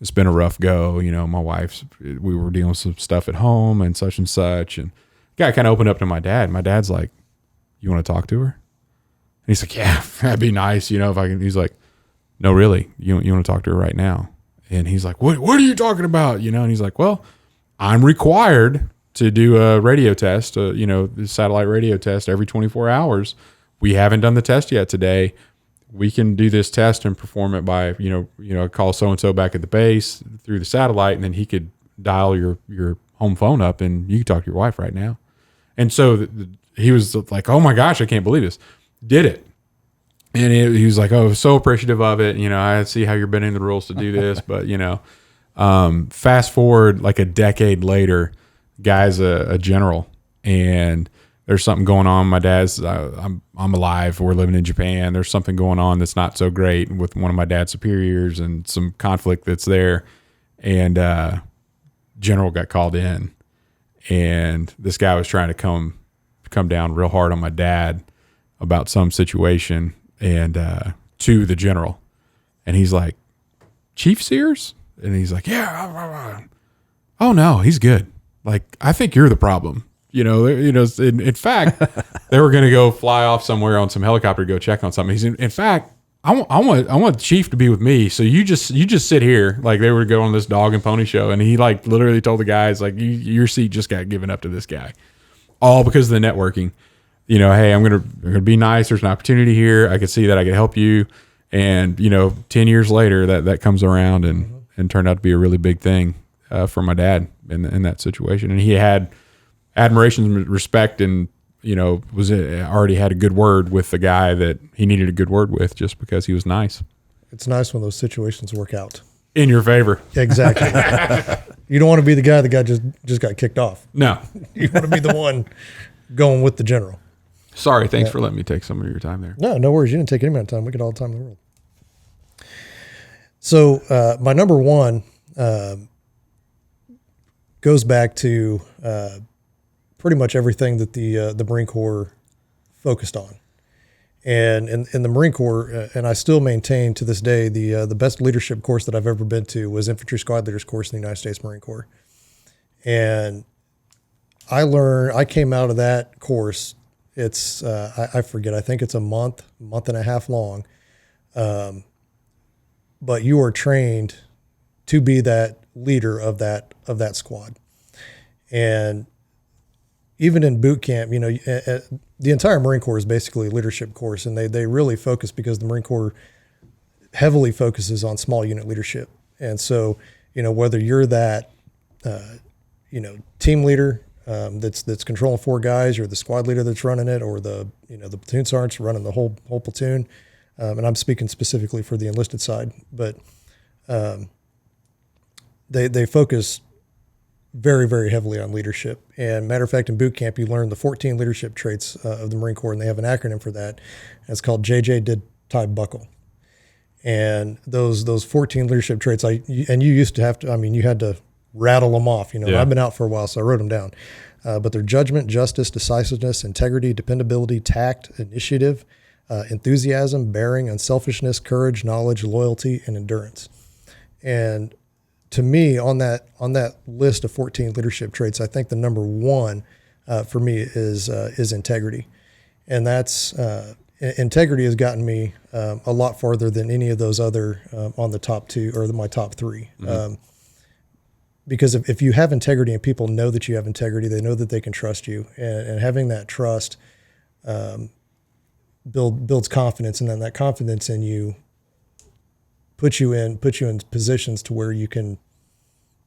it's been a rough go. My wife's, we were dealing with some stuff at home and such. And guy kind of opened up to my dad. My dad's like, you want to talk to her? And he's like, yeah, that'd be nice. If I can. He's like, no, really, you want to talk to her right now? And he's like, what are you talking about? And he's like, well, I'm required to do a radio test, the satellite radio test every 24 hours. We haven't done the test yet today. We can do this test and perform it by, call so-and-so back at the base through the satellite, and then he could dial your home phone up and you can talk to your wife right now. And so he was like, oh my gosh, I can't believe this. Did it. And he was like, oh, so appreciative of it. I see how you're bending the rules to do this, but fast forward like a decade later, guy's a general, and there's something going on. My dad's, I'm alive. We're living in Japan. There's something going on that's not so great with one of my dad's superiors and some conflict that's there. And general got called in, and this guy was trying to come down real hard on my dad about some situation, and to the general. And he's like, Chief Sears? And he's like, yeah. Oh no, he's good. Like, I think you're the problem. In fact, they were going to go fly off somewhere on some helicopter to go check on something. He's in fact, I want Chief to be with me. So you just sit here. Like, they were going on this dog and pony show, and he like literally told the guys, like, your seat just got given up to this guy, all because of the networking. Hey, I'm gonna be nice. There's an opportunity here. I could see that I could help you. And 10 years later, that comes around and turned out to be a really big thing for my dad in that situation. And he had admiration and respect, and was already had a good word with the guy that he needed a good word with, just because he was nice. It's nice when those situations work out in your favor. Exactly. You don't want to be the guy that just got kicked off. No, you want to be the one going with the general. Sorry, thanks for letting me take some of your time there. No worries. You didn't take any amount of time. We get all the time in the world. So my number one goes back to pretty much everything that the Marine Corps focused on. And in the Marine Corps, and I still maintain to this day, the best leadership course that I've ever been to was Infantry Squad Leaders course in the United States Marine Corps. And I came out of that course, it's, I forget, I think it's a month and a half long. But you are trained to be that leader of that squad. And even in boot camp, you know, the entire Marine Corps is basically a leadership course, and they really focus, because the Marine Corps heavily focuses on small unit leadership. And so, you know, whether you're that, you know, team leader that's controlling 4 guys, or the squad leader that's running it, or the platoon sergeant's running the whole platoon, and I'm speaking specifically for the enlisted side, but they focus very, very heavily on leadership. And matter of fact, in boot camp, you learn the 14 leadership traits of the Marine Corps, and they have an acronym for that. And it's called JJ Did Tie Buckle. And those 14 leadership traits, and you used to have to, I mean, you had to rattle them off. You know, Yeah. I've been out for a while, so I wrote them down. But they're judgment, justice, decisiveness, integrity, dependability, tact, initiative, enthusiasm, bearing, unselfishness, courage, knowledge, loyalty, and endurance. And to me, on that list of 14 leadership traits, I think the number one for me is integrity, and that's integrity has gotten me a lot farther than any of those other on the top 2 or my top 3. Mm-hmm. Because if you have integrity and people know that you have integrity, they know that they can trust you, and having that trust builds confidence, and then that confidence in you put you in positions to where you can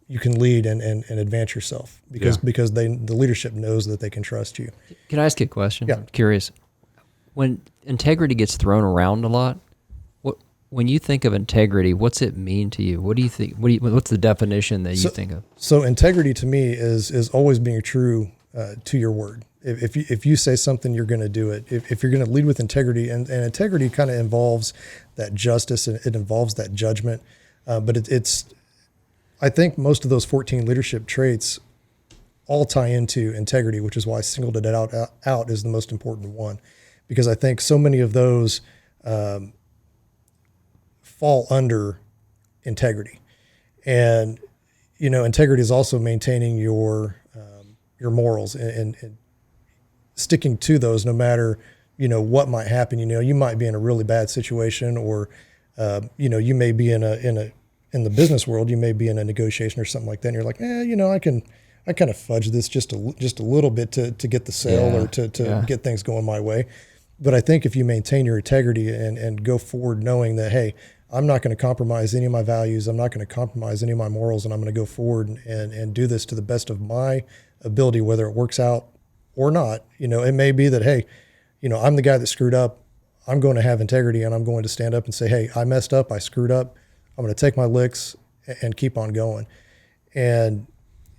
lead and advance yourself, because the leadership knows that they can trust you. Can I ask you a question? Yeah. I'm curious. When integrity gets thrown around a lot, when you think of integrity, what's it mean to you? What do you think? What's the definition that you think of? So integrity to me is always being true to your word. If you say something, you're going to do it. If you're going to lead with integrity, and integrity kind of involves that justice, and it involves that judgment, but it's I think most of those 14 leadership traits all tie into integrity, which is why I singled it out as the most important one, because I think so many of those fall under integrity. And, you know, integrity is also maintaining your morals and sticking to those, no matter, you know, what might happen. You know, you might be in a really bad situation, or, you know, you may be in the business world, you may be in a negotiation or something like that, and you're like, you know, I kind of fudge this just a little bit to get the sale, or to get things going my way. But I think if you maintain your integrity and go forward knowing that, hey, I'm not going to compromise any of my values, I'm not going to compromise any of my morals, and I'm going to go forward and do this to the best of my ability, whether it works out or not. You know, it may be that, hey, you know, I'm the guy that screwed up. I'm going to have integrity, and I'm going to stand up and say, hey, I messed up, I screwed up. I'm going to take my licks and keep on going. And,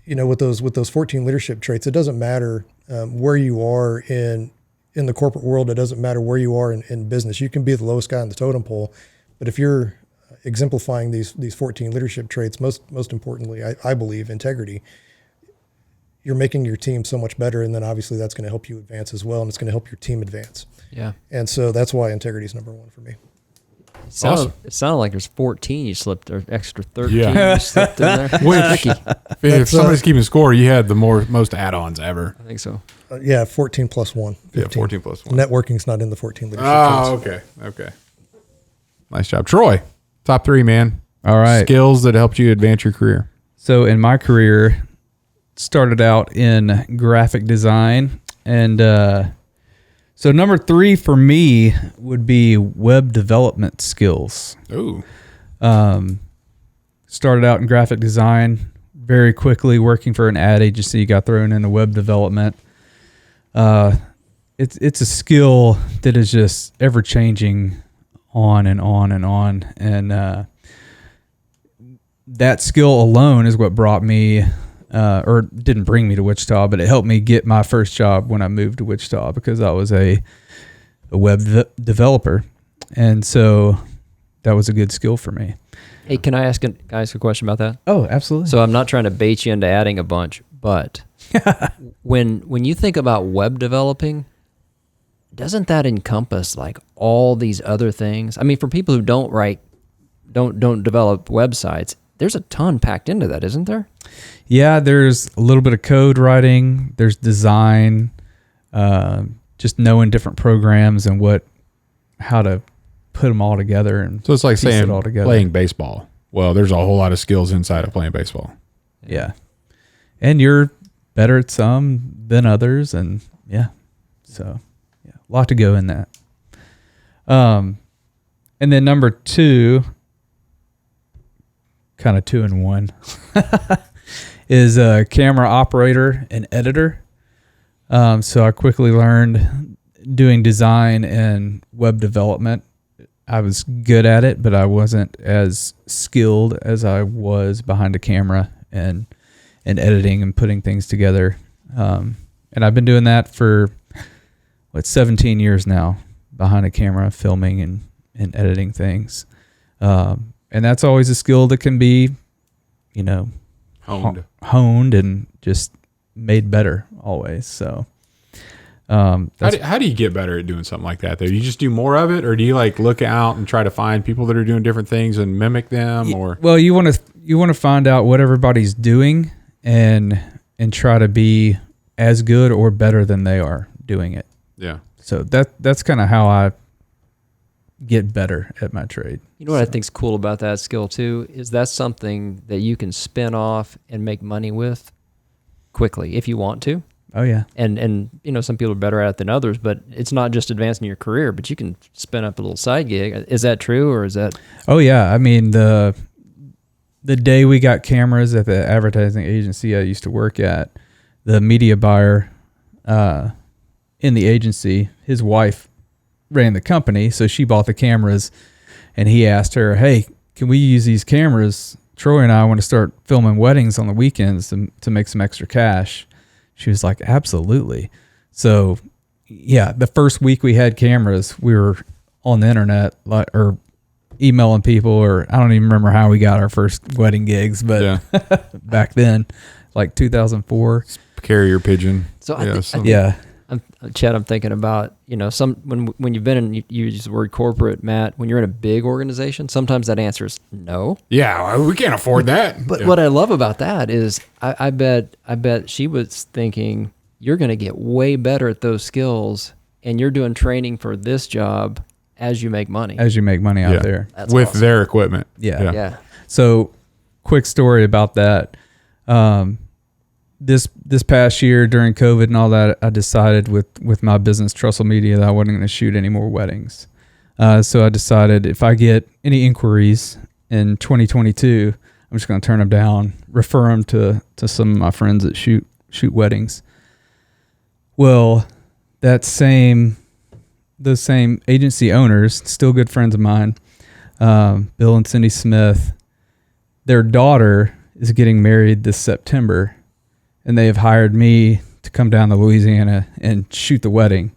you know, with those 14 leadership traits, it doesn't matter where you are in the corporate world. It doesn't matter where you are in business. You can be the lowest guy on the totem pole, but if you're exemplifying these 14 leadership traits, most importantly, I believe integrity, you're making your team so much better, and then obviously that's going to help you advance as well, and it's going to help your team advance. Yeah. And so that's why integrity is number one for me. It sounded like there's 14 you slipped, or extra 13 you slipped in there. If somebody's keeping score, you had the most add-ons ever. I think so. 14 plus 1. 15. Yeah, 14 plus 1. Networking's not in the 14 leadership traits. Okay. Nice job. Troy, top 3, man. All right. Skills that helped you advance your career. So in my career, started out in graphic design, and so number 3 for me would be web development skills. Ooh. Started out in graphic design, very quickly working for an ad agency, got thrown into web development. It's a skill that is just ever changing, on and on and on, and that skill alone is what brought me, or didn't bring me to Wichita, but it helped me get my first job when I moved to Wichita, because I was a web developer, and so that was a good skill for me. Hey, can I ask a question about that? Oh, absolutely. So I'm not trying to bait you into adding a bunch, but when you think about web developing, doesn't that encompass like all these other things? I mean, for people who don't develop websites, there's a ton packed into that, isn't there? Yeah, there's a little bit of code writing. There's design, just knowing different programs and how to put them all together. And so it's like piece saying it all together. playing baseball. Well, there's a whole lot of skills inside of playing baseball. Yeah. And you're better at some than others. And yeah, so yeah, a lot to go in that. And then number 2, kind of 2 in 1, is a camera operator and editor. So I quickly learned doing design and web development. I was good at it, but I wasn't as skilled as I was behind a camera and editing and putting things together. And I've been doing that for 17 years now, behind a camera, filming and editing things. And that's always a skill that can be, honed and just made better always. So, how do you get better at doing something like that though? Do you just do more of it, or do you like look out and try to find people that are doing different things and mimic them? Or well, you want to find out what everybody's doing and try to be as good or better than they are doing it. Yeah. So that's kind of how I get better at my trade. You know what I think's cool about that skill too is that's something that you can spin off and make money with quickly if you want to. Oh yeah. And some people are better at it than others, but it's not just advancing your career, but you can spin up a little side gig. Is that true, or is that? Oh yeah. I mean, the day we got cameras at the advertising agency I used to work at, the media buyer in the agency, his wife ran the company, so she bought the cameras, and he asked her, "Hey, can we use these cameras? Troy and I want to start filming weddings on the weekends to make some extra cash." She was like, "Absolutely." So, yeah, the first week we had cameras, we were on the internet or emailing people, or I don't even remember how we got our first wedding gigs, but yeah. Back then, like 2004. Carrier pigeon. So Chet, I'm thinking about, when you've been in, you use the word corporate, Matt, when you're in a big organization, sometimes that answer is no. Yeah, we can't afford that. But what I love about that is I bet she was thinking you're going to get way better at those skills, and you're doing training for this job as you make money. As you make money out there. That's with awesome. their equipment. Yeah. So quick story about that. This past year during COVID and all that, I decided with my business Trussell Media that I wasn't going to shoot any more weddings. So I decided if I get any inquiries in 2022, I'm just going to turn them down, refer them to some of my friends that shoot weddings. Well, those same agency owners, still good friends of mine, Bill and Cindy Smith, their daughter is getting married this September. And they have hired me to come down to Louisiana and shoot the wedding.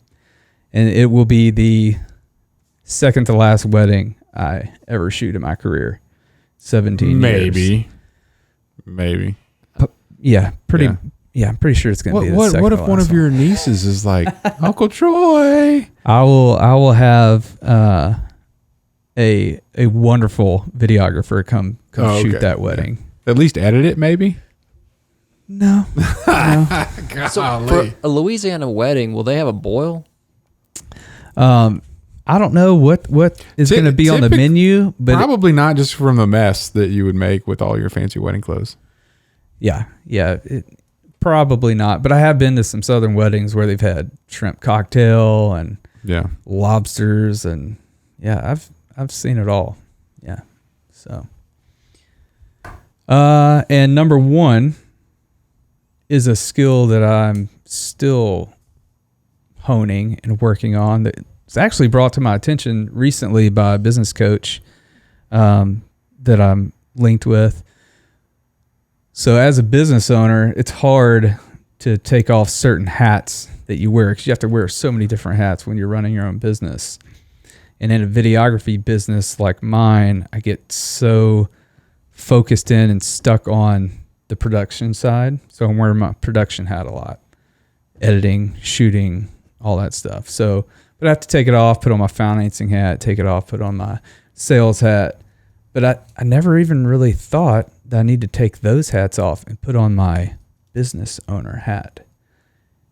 And it will be the second to last wedding I ever shoot in my career. 17 years. Maybe. Yeah, I'm pretty sure it's going to be the second What to if last one of your nieces is like, Uncle Troy? I will have a wonderful videographer come shoot that wedding. Yeah. At least edit it, maybe? No. So for a Louisiana wedding, will they have a boil? I don't know what is going to be on the menu, but probably not, just from the mess that you would make with all your fancy wedding clothes. Yeah, probably not. But I have been to some southern weddings where they've had shrimp cocktail and lobsters, and I've seen it all. Yeah, so and number 1 is a skill that I'm still honing and working on that was actually brought to my attention recently by a business coach that I'm linked with. So as a business owner, it's hard to take off certain hats that you wear because you have to wear so many different hats when you're running your own business. And in a videography business like mine, I get so focused in and stuck on the production side. So I'm wearing my production hat a lot, editing, shooting, all that stuff. So But I have to take it off, put on my financing hat, take it off, put on my sales hat. But I never even really thought that I need to take those hats off and put on my business owner hat.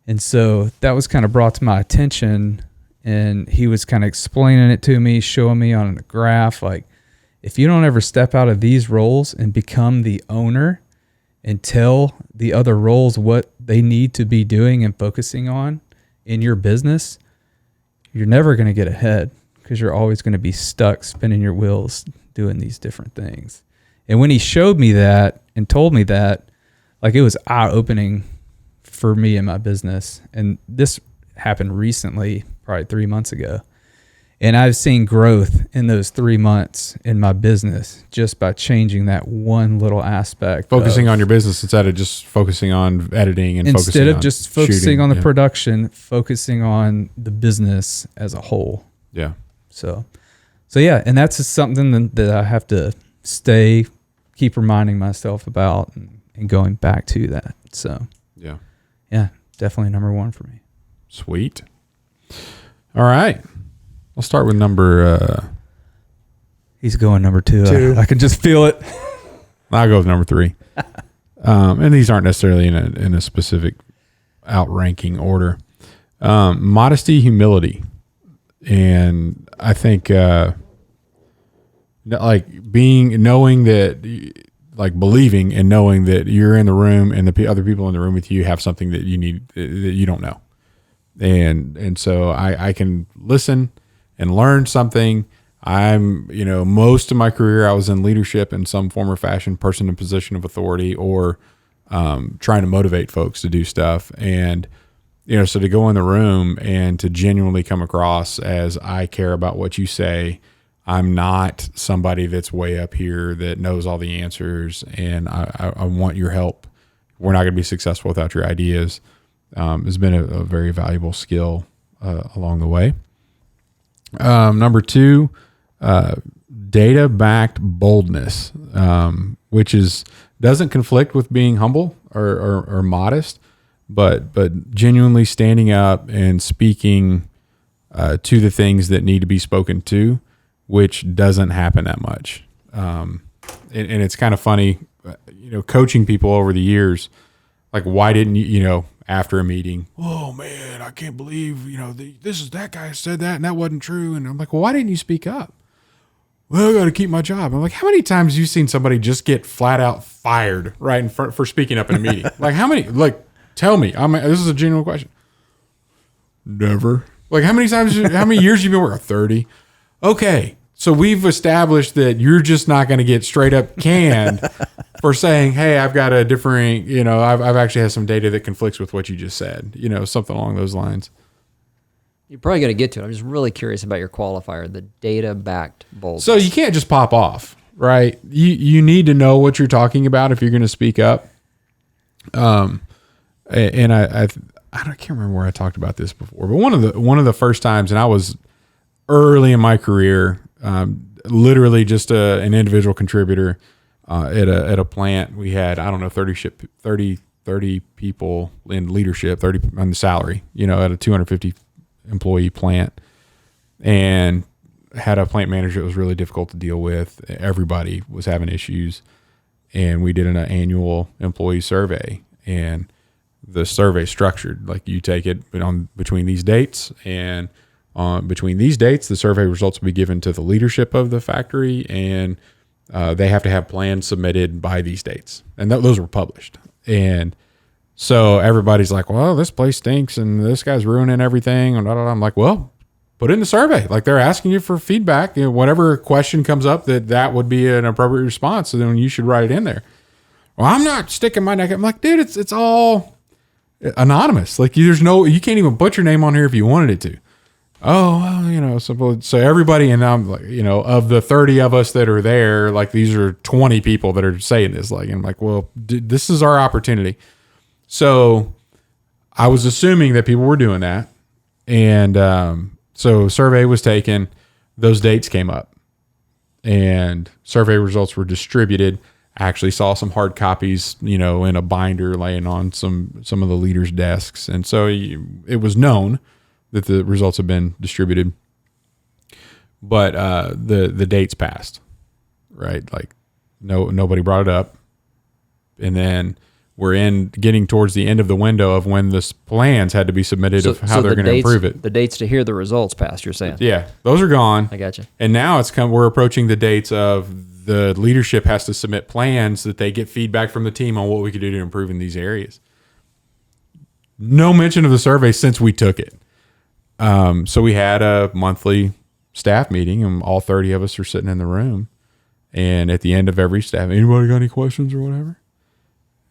And so that was kind of brought to my attention, and he was kind of explaining it to me, showing me on a graph, like, if you don't ever step out of these roles and become the owner and tell the other roles what they need to be doing and focusing on in your business, you're never going to get ahead, because you're always going to be stuck spinning your wheels doing these different things. And when he showed me that and told me that, like, it was eye-opening for me in my business. And this happened recently, probably 3 months ago. And I've seen growth in those 3 months in my business just by changing that one little aspect. Focusing on your business instead of just focusing on editing and instead of just focusing shooting, on the production, focusing on the business as a whole. Yeah. So yeah, and that's just something that I have to keep reminding myself about and going back to that. So yeah, definitely number one for me. Sweet. All right. I'll start with number. He's going number two. I can just feel it. I'll go with number 3. And these aren't necessarily in a specific outranking order. Modesty, humility. And I think, knowing that, like, believing and knowing that you're in the room and the other people in the room with you have something that you need, that you don't know. And so I can listen and learn something. I'm, most of my career, I was in leadership in some form or fashion, person in position of authority, or trying to motivate folks to do stuff. And, so to go in the room and to genuinely come across as, I care about what you say. I'm not somebody that's way up here that knows all the answers, and I want your help. We're not going to be successful without your ideas. Has been a very valuable skill along the way. Number 2, data-backed boldness, which doesn't conflict with being humble or modest, but genuinely standing up and speaking to the things that need to be spoken to, which doesn't happen that much. And it's kind of funny, coaching people over the years, like, why didn't you, after a meeting, oh man, I can't believe, that guy said that and that wasn't true. And I'm like, well, why didn't you speak up? Well, I got to keep my job. I'm like, how many times have you seen somebody just get flat out fired right in front for speaking up in a meeting? Like, how many, tell me, this is a genuine question. Never. Like, how many years you been working? 30. Okay. So we've established that you're just not going to get straight up canned for saying, hey, I've got a different, I've actually had some data that conflicts with what you just said, something along those lines. You're probably going to get to it. I'm just really curious about your qualifier, the data-backed boldness. So you can't just pop off, right? You need to know what you're talking about if you're going to speak up. And I can't remember where I talked about this before, but one of the first times, and I was early in my career, literally just an individual contributor at a plant. We had, 30 people in leadership, 30 on the salary, at a 250 employee plant, and had a plant manager that was really difficult to deal with. Everybody was having issues, and we did an annual employee survey, and the survey structured like, you take it between these dates, and between these dates, the survey results will be given to the leadership of the factory, and they have to have plans submitted by these dates. And those were published. And so everybody's like, well, this place stinks and this guy's ruining everything. And I'm like, well, put it in the survey. Like, they're asking you for feedback. Whatever question comes up, that would be an appropriate response. So then you should write it in there. Well, I'm not sticking my neck. I'm like, dude, it's all anonymous. Like, you can't even put your name on here if you wanted it to. Oh, well, so everybody, and I'm like, of the 30 of us that are there, like, these are 20 people that are saying this, like, and I'm like, well, this is our opportunity. So I was assuming that people were doing that. And, so survey was taken, those dates came up, and survey results were distributed. I actually saw some hard copies, in a binder laying on some of the leaders' desks. And so it was known that the results have been distributed. But the dates passed, right? Like nobody brought it up. And then we're getting towards the end of the window of when the plans had to be submitted of how they're going to improve it. The dates to hear the results passed, you're saying? Yeah, those are gone. I got you. And now we're approaching the dates of the leadership has to submit plans that they get feedback from the team on what we could do to improve in these areas. No mention of the survey since we took it. So we had a monthly staff meeting, and all 30 of us are sitting in the room. And at the end of every staff, anybody got any questions or whatever?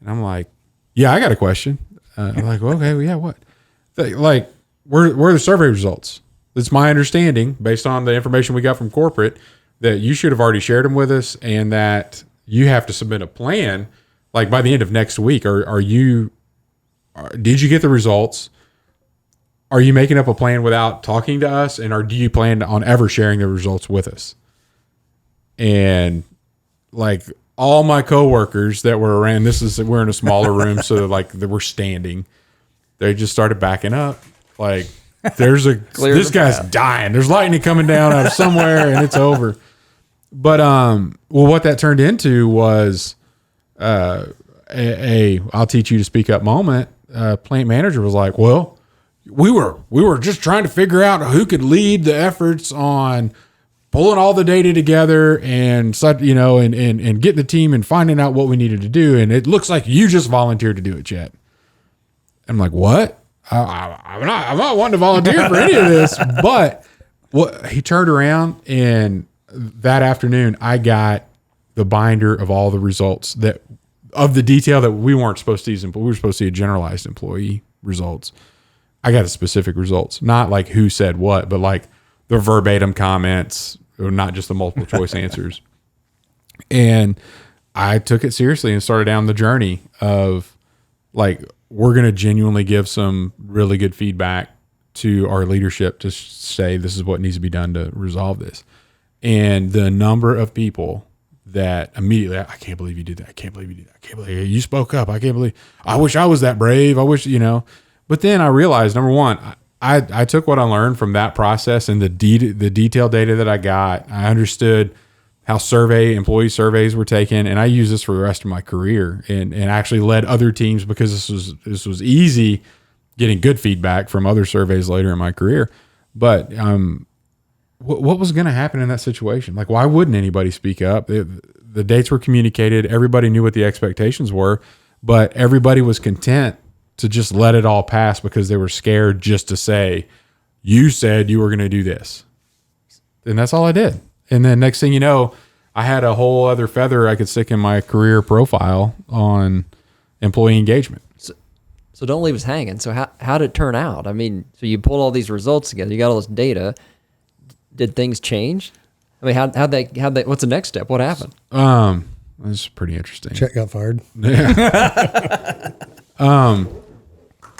And I'm like, yeah, I got a question. I'm like, well, okay, well, yeah, what? Like, where are the survey results? It's my understanding, based on the information we got from corporate, that you should have already shared them with us, and that you have to submit a plan, like by the end of next week. Did you get the results? Are you making up a plan without talking to us? And do you plan on ever sharing the results with us? And like, all my coworkers that were around, we're in a smaller room, so like we're standing. They just started backing up. Like, this guy's dying. There's lightning coming down out of somewhere, and it's over. But what that turned into was I'll teach you to speak up moment. Plant manager was like, well, we were just trying to figure out who could lead the efforts on pulling all the data together and and getting the team and finding out what we needed to do. And it looks like you just volunteered to do it, Chet. I'm like, what? I'm not wanting to volunteer for any of this. But he turned around, and that afternoon I got the binder of all the results of the detail that we weren't supposed to use. We were supposed to see a generalized employee results. I got the specific results, not like who said what, but like the verbatim comments, or not just the multiple choice answers. And I took it seriously and started down the journey of like, we're going to genuinely give some really good feedback to our leadership to say, this is what needs to be done to resolve this. And the number of people that immediately, I can't believe you did that. I can't believe you did that. I can't believe you spoke up. I wish I was that brave. I wish, but then I realized, number one, I took what I learned from that process and the detailed data that I got. I understood how employee surveys were taken, and I used this for the rest of my career, and actually led other teams, because this was easy getting good feedback from other surveys later in my career. But what was going to happen in that situation? Like, why wouldn't anybody speak up? The dates were communicated. Everybody knew what the expectations were, but everybody was content to just let it all pass because they were scared just to say, you said you were going to do this. And that's all I did. And then next thing you know, I had a whole other feather I could stick in my career profile on employee engagement. So don't leave us hanging. So how did it turn out? I mean, so you pulled all these results together. You got all this data. Did things change? I mean, how'd they, what's the next step? What happened? That's pretty interesting. Chet got fired. Yeah.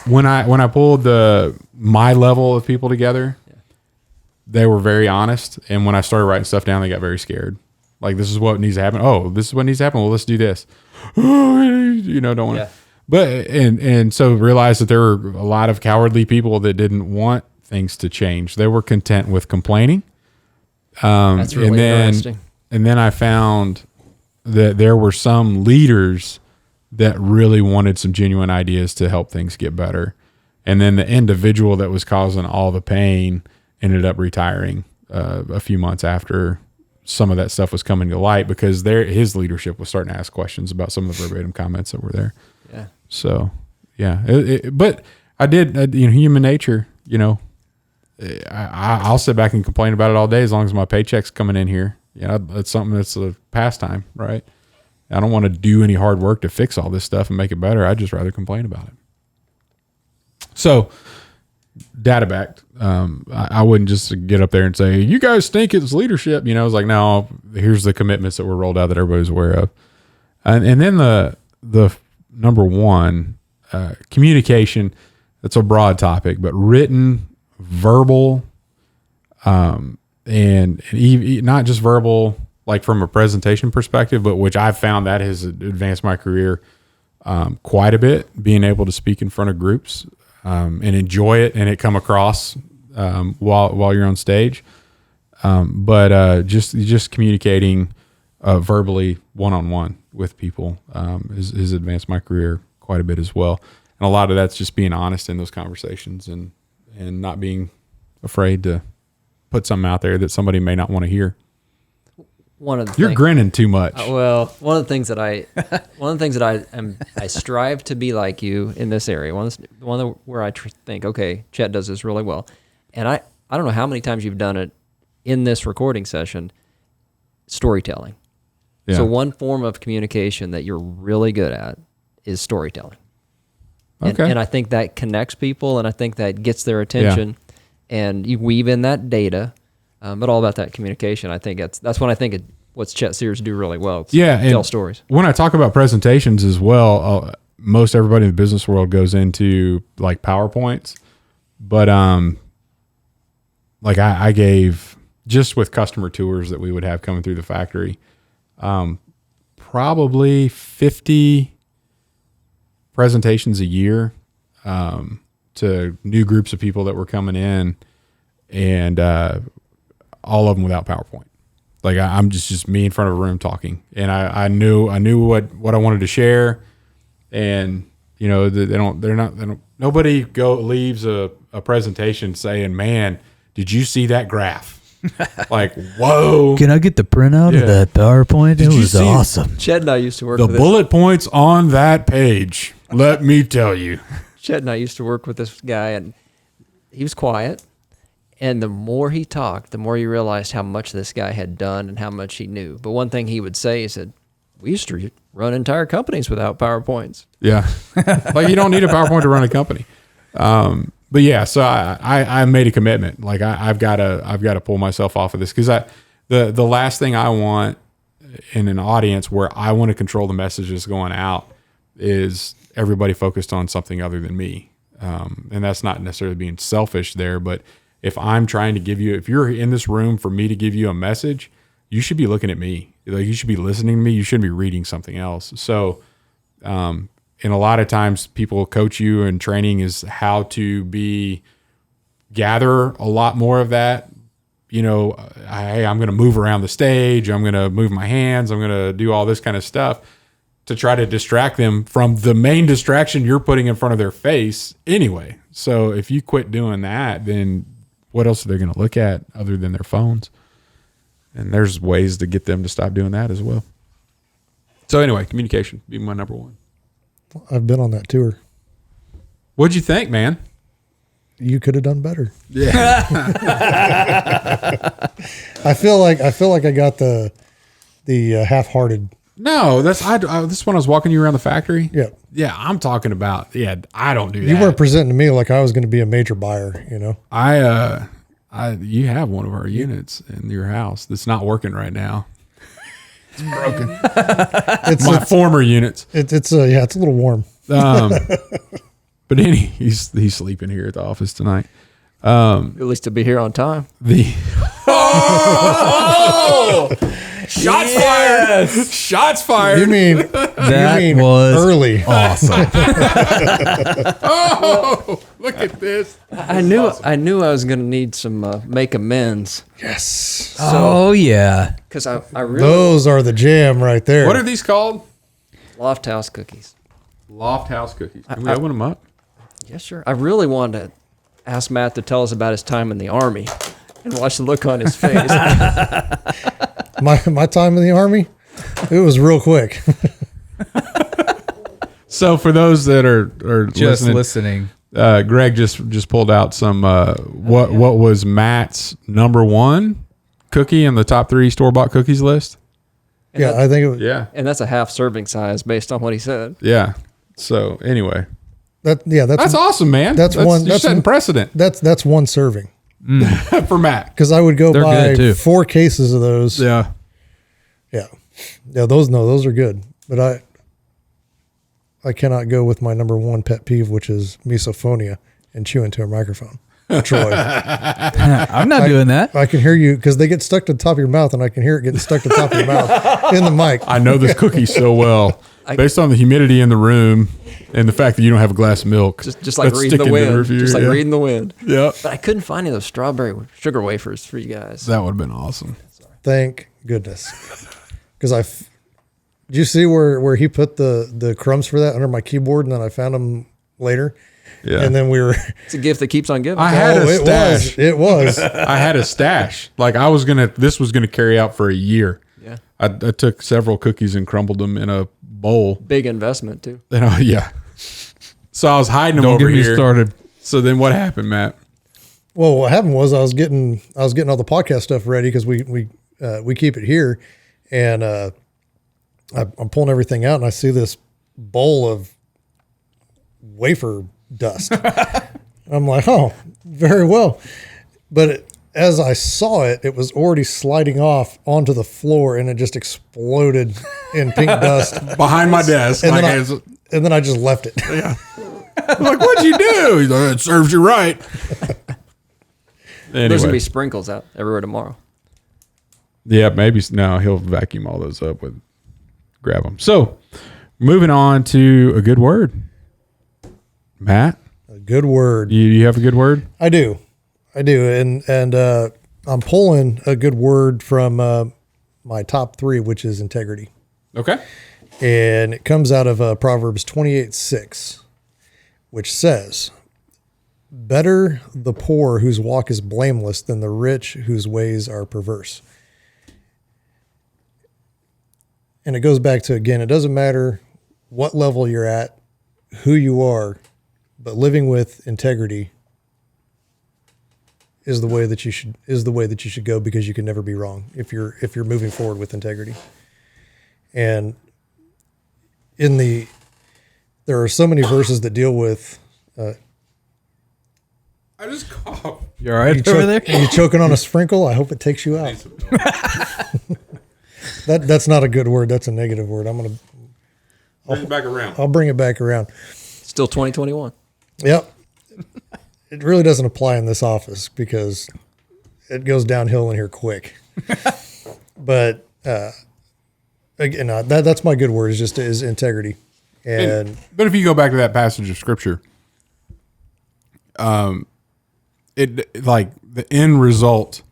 When I pulled my level of people together, they were very honest. And when I started writing stuff down, they got very scared. Like, this is what needs to happen. Oh, this is what needs to happen. Well, let's do this. Don't want to. But and so realized that there were a lot of cowardly people that didn't want things to change. They were content with complaining. That's really interesting. And then I found that there were some leaders that really wanted some genuine ideas to help things get better. And then the individual that was causing all the pain ended up retiring a few months after some of that stuff was coming to light, because his leadership was starting to ask questions about some of the verbatim comments that were there. Yeah. So, yeah. But I did, human nature, I'll sit back and complain about it all day as long as my paycheck's coming in here. It's something that's a pastime, right? I don't want to do any hard work to fix all this stuff and make it better. I'd just rather complain about it. So, data backed. I wouldn't just get up there and say, you guys stink, it's leadership. I was like, no, here's the commitments that were rolled out that everybody's aware of. And then the number one, communication. That's a broad topic, but written, verbal, and not just verbal, like from a presentation perspective, but which I've found that has advanced my career quite a bit, being able to speak in front of groups and enjoy it, and it come across while you're on stage. But just communicating verbally one-on-one with people has advanced my career quite a bit as well. And a lot of that's just being honest in those conversations and not being afraid to put something out there that somebody may not want to hear. You're grinning too much. One of the things that I strive to be like you in this area. One where I think, okay, Chet does this really well, and I don't know how many times you've done it in this recording session. Storytelling. Yeah. So one form of communication that you're really good at is storytelling. Okay. And I think that connects people, and I think that gets their attention, and you weave in that data. But all about that communication, I think that's when I think what's Chet Sears do really well. Tell stories. When I talk about presentations as well, most everybody in the business world goes into like PowerPoints, but like I gave just with customer tours that we would have coming through the factory, probably 50 presentations a year to new groups of people that were coming in, and all of them without PowerPoint. Like I'm just me in front of a room talking, and I knew what I wanted to share, and you know nobody leaves a presentation saying, "Man, did you see that graph?" Like, whoa! Can I get the printout of that PowerPoint? It was awesome. Chet and I used to work the with bullet points on that page. Let me tell you, Chet and I used to work with this guy, and he was quiet. And the more he talked, the more you realized how much this guy had done and how much he knew. But one thing he would say, he said, we used to run entire companies without PowerPoints. Yeah. Like you don't need a PowerPoint to run a company. But yeah, so I made a commitment. Like I've got to pull myself off of this, because the last thing I want in an audience where I want to control the messages going out is everybody focused on something other than me. And that's not necessarily being selfish there, but if I'm trying to give you, if you're in this room for me to give you a message, you should be looking at me. Like you should be listening to me. You shouldn't be reading something else. So, and a lot of times people coach you in training is how to gather a lot more of that. You know, hey, I'm going to move around the stage. I'm going to move my hands. I'm going to do all this kind of stuff to try to distract them from the main distraction you're putting in front of their face anyway. So if you quit doing that, then what else are they going to look at other than their phones? And there's ways to get them to stop doing that as well. So anyway, communication being my number one. I've been on that tour. What'd you think, man? You could have done better. Yeah. I feel like I got the half-hearted. No, this is when I was walking you around the factory. Yeah. Yeah, I'm talking about, I don't do that. You weren't presenting to me like I was going to be a major buyer, you know? You have one of our units in your house that's not working right now. It's broken. It's my former units. It's a little warm. But he's sleeping here at the office tonight. At least to be here on time. Shots fired! Shots fired! You mean was early? Awesome. Oh, look at this! I knew I was going to need some make amends. Yes. Yeah. Because I really Those are the jam right there. What are these called? Loft House cookies. Loft House cookies. Can we open them up? Yes, sure. I really wanted to ask Matt to tell us about his time in the Army and watch the look on his face. My time in the Army, it was real quick. So for those that are Just listening. Greg just pulled out some what was Matt's number one cookie in the top 3 store-bought cookies list. Yeah, I think it was. Yeah, And that's a half serving size based on what he said. yeah. So anyway, That's awesome, man. That's one. You're setting precedent That's one serving. for Matt. Because I would go They're buy good, too. 4 cases of those. Yeah. Yeah. Those are good. But I cannot go with my number one pet peeve, which is misophonia and chewing to a microphone. Troy. I'm not doing that. I can hear you because they get stuck to the top of your mouth, and I can hear it getting stuck to the top of your mouth in the mic. I know this cookie so well. Based on the humidity in the room and the fact that you don't have a glass of milk. Just like that's reading the sticking to wind. review, Just like yeah. reading the wind. Yeah. But I couldn't find any of those strawberry sugar wafers for you guys. That would have been awesome. Thank goodness. Because did you see where he put the crumbs for that under my keyboard, and then I found them later? Yeah. And then we were. It's a gift that keeps on giving. I had a stash. It was. I had a stash. Like this was gonna carry out for a year. Yeah. I took several cookies and crumbled them in a bowl. Big investment too. And yeah. So I was hiding them Don't over get me here. started. So then what happened, Matt? Well, what happened was I was getting all the podcast stuff ready because we keep it here, and I'm pulling everything out, and I see this bowl of wafer dust. I'm like, oh, very well. But as I saw it, it was already sliding off onto the floor, and it just exploded in pink dust Behind my desk. And like then I just left it. yeah. I'm like, what'd you do? He's like, it serves you right. There's gonna Anyway. be sprinkles out everywhere tomorrow. Yeah, maybe. No, he'll vacuum all those up grab them. So moving on to a good word. Matt, A good word. you have a good word? I do. And I'm pulling a good word from my top 3, which is integrity. Okay. And it comes out of Proverbs 28:6, which says, better the poor whose walk is blameless than the rich whose ways are perverse. And it goes back to, again, it doesn't matter what level you're at, who you are, but living with integrity is the way that you should go, because you can never be wrong if you're moving forward with integrity. And there are so many verses that deal with. I just coughed. You all right over there? Are you choking on a sprinkle? I hope it takes you out. That's not a good word. That's a negative word. Bring it back around. I'll bring it back around. Still 2021. Yep. It really doesn't apply in this office because it goes downhill in here quick. But again, that's my good word is integrity. But if you go back to that passage of scripture, it like the end result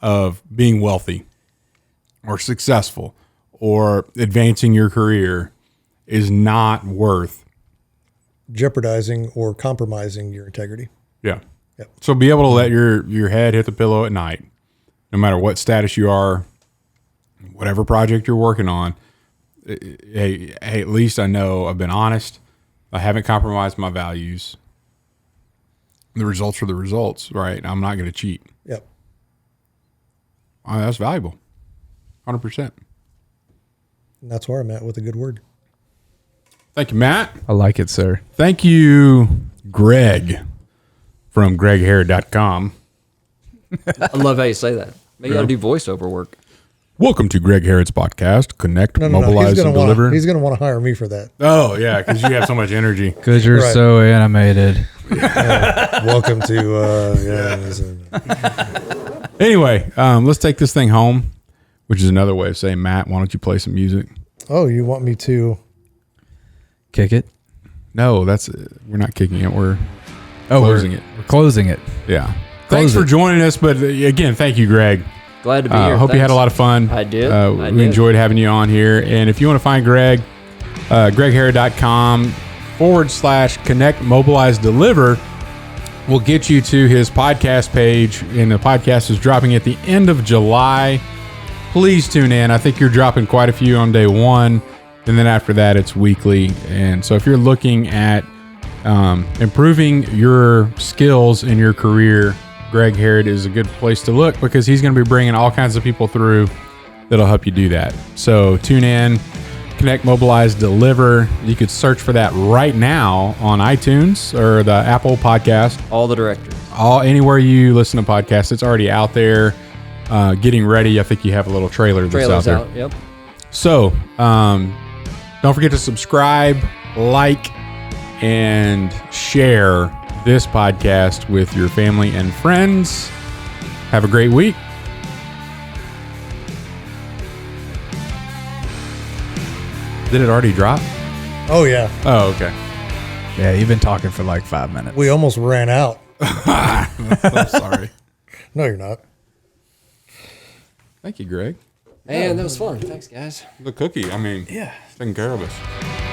of being wealthy or successful or advancing your career is not worth jeopardizing or compromising your integrity. Yeah. Yep. So be able to let your head hit the pillow at night, no matter what status you are, whatever project you're working on. Hey, at least I know I've been honest. I haven't compromised my values. The results are the results, right? I'm not going to cheat. Yep. That's valuable. 100%. And that's where I'm at with a good word. Thank you, Matt. I like it, sir. Thank you, Greg, from GregHarrod.com. I love how you say that. Maybe I'll do voiceover work. Welcome to Greg Harrod's podcast. Connect, No. mobilize, and deliver. He's going to want to hire me for that. Oh, yeah, because you have so much energy. Because you're Right. so animated. Welcome to, Anyway, let's take this thing home, which is another way of saying, Matt, why don't you play some music? Oh, you want me to? Kick it. No, we're not kicking it. We're Oh, closing it. We're closing it. Yeah. Thanks for joining us. But again, thank you, Greg. Glad to be here. Hope you had a lot of fun. I did. We enjoyed having you on here. And if you want to find Greg, GregHarrod.com/connect, mobilize, deliver will get you to his podcast page. And the podcast is dropping at the end of July. Please tune in. I think you're dropping quite a few on day one. And then after that, it's weekly. And so if you're looking at improving your skills in your career, Greg Harrod is a good place to look because he's going to be bringing all kinds of people through that'll help you do that. So tune in, connect, mobilize, deliver. You could search for that right now on iTunes or the Apple Podcast. all the directors. Anywhere you listen to podcasts, it's already out there. Getting ready. I think you have a little trailer that's Trailers out out. there. Yep. So don't forget to subscribe, like, and share this podcast with your family and friends. Have a great week. Did it already drop? Oh, yeah. Oh, okay. Yeah, you've been talking for like 5 minutes. We almost ran out. I'm sorry. No, you're not. Thank you, Greg. Man, that was fun. Thanks, guys. The cookie, I mean, taking care of us.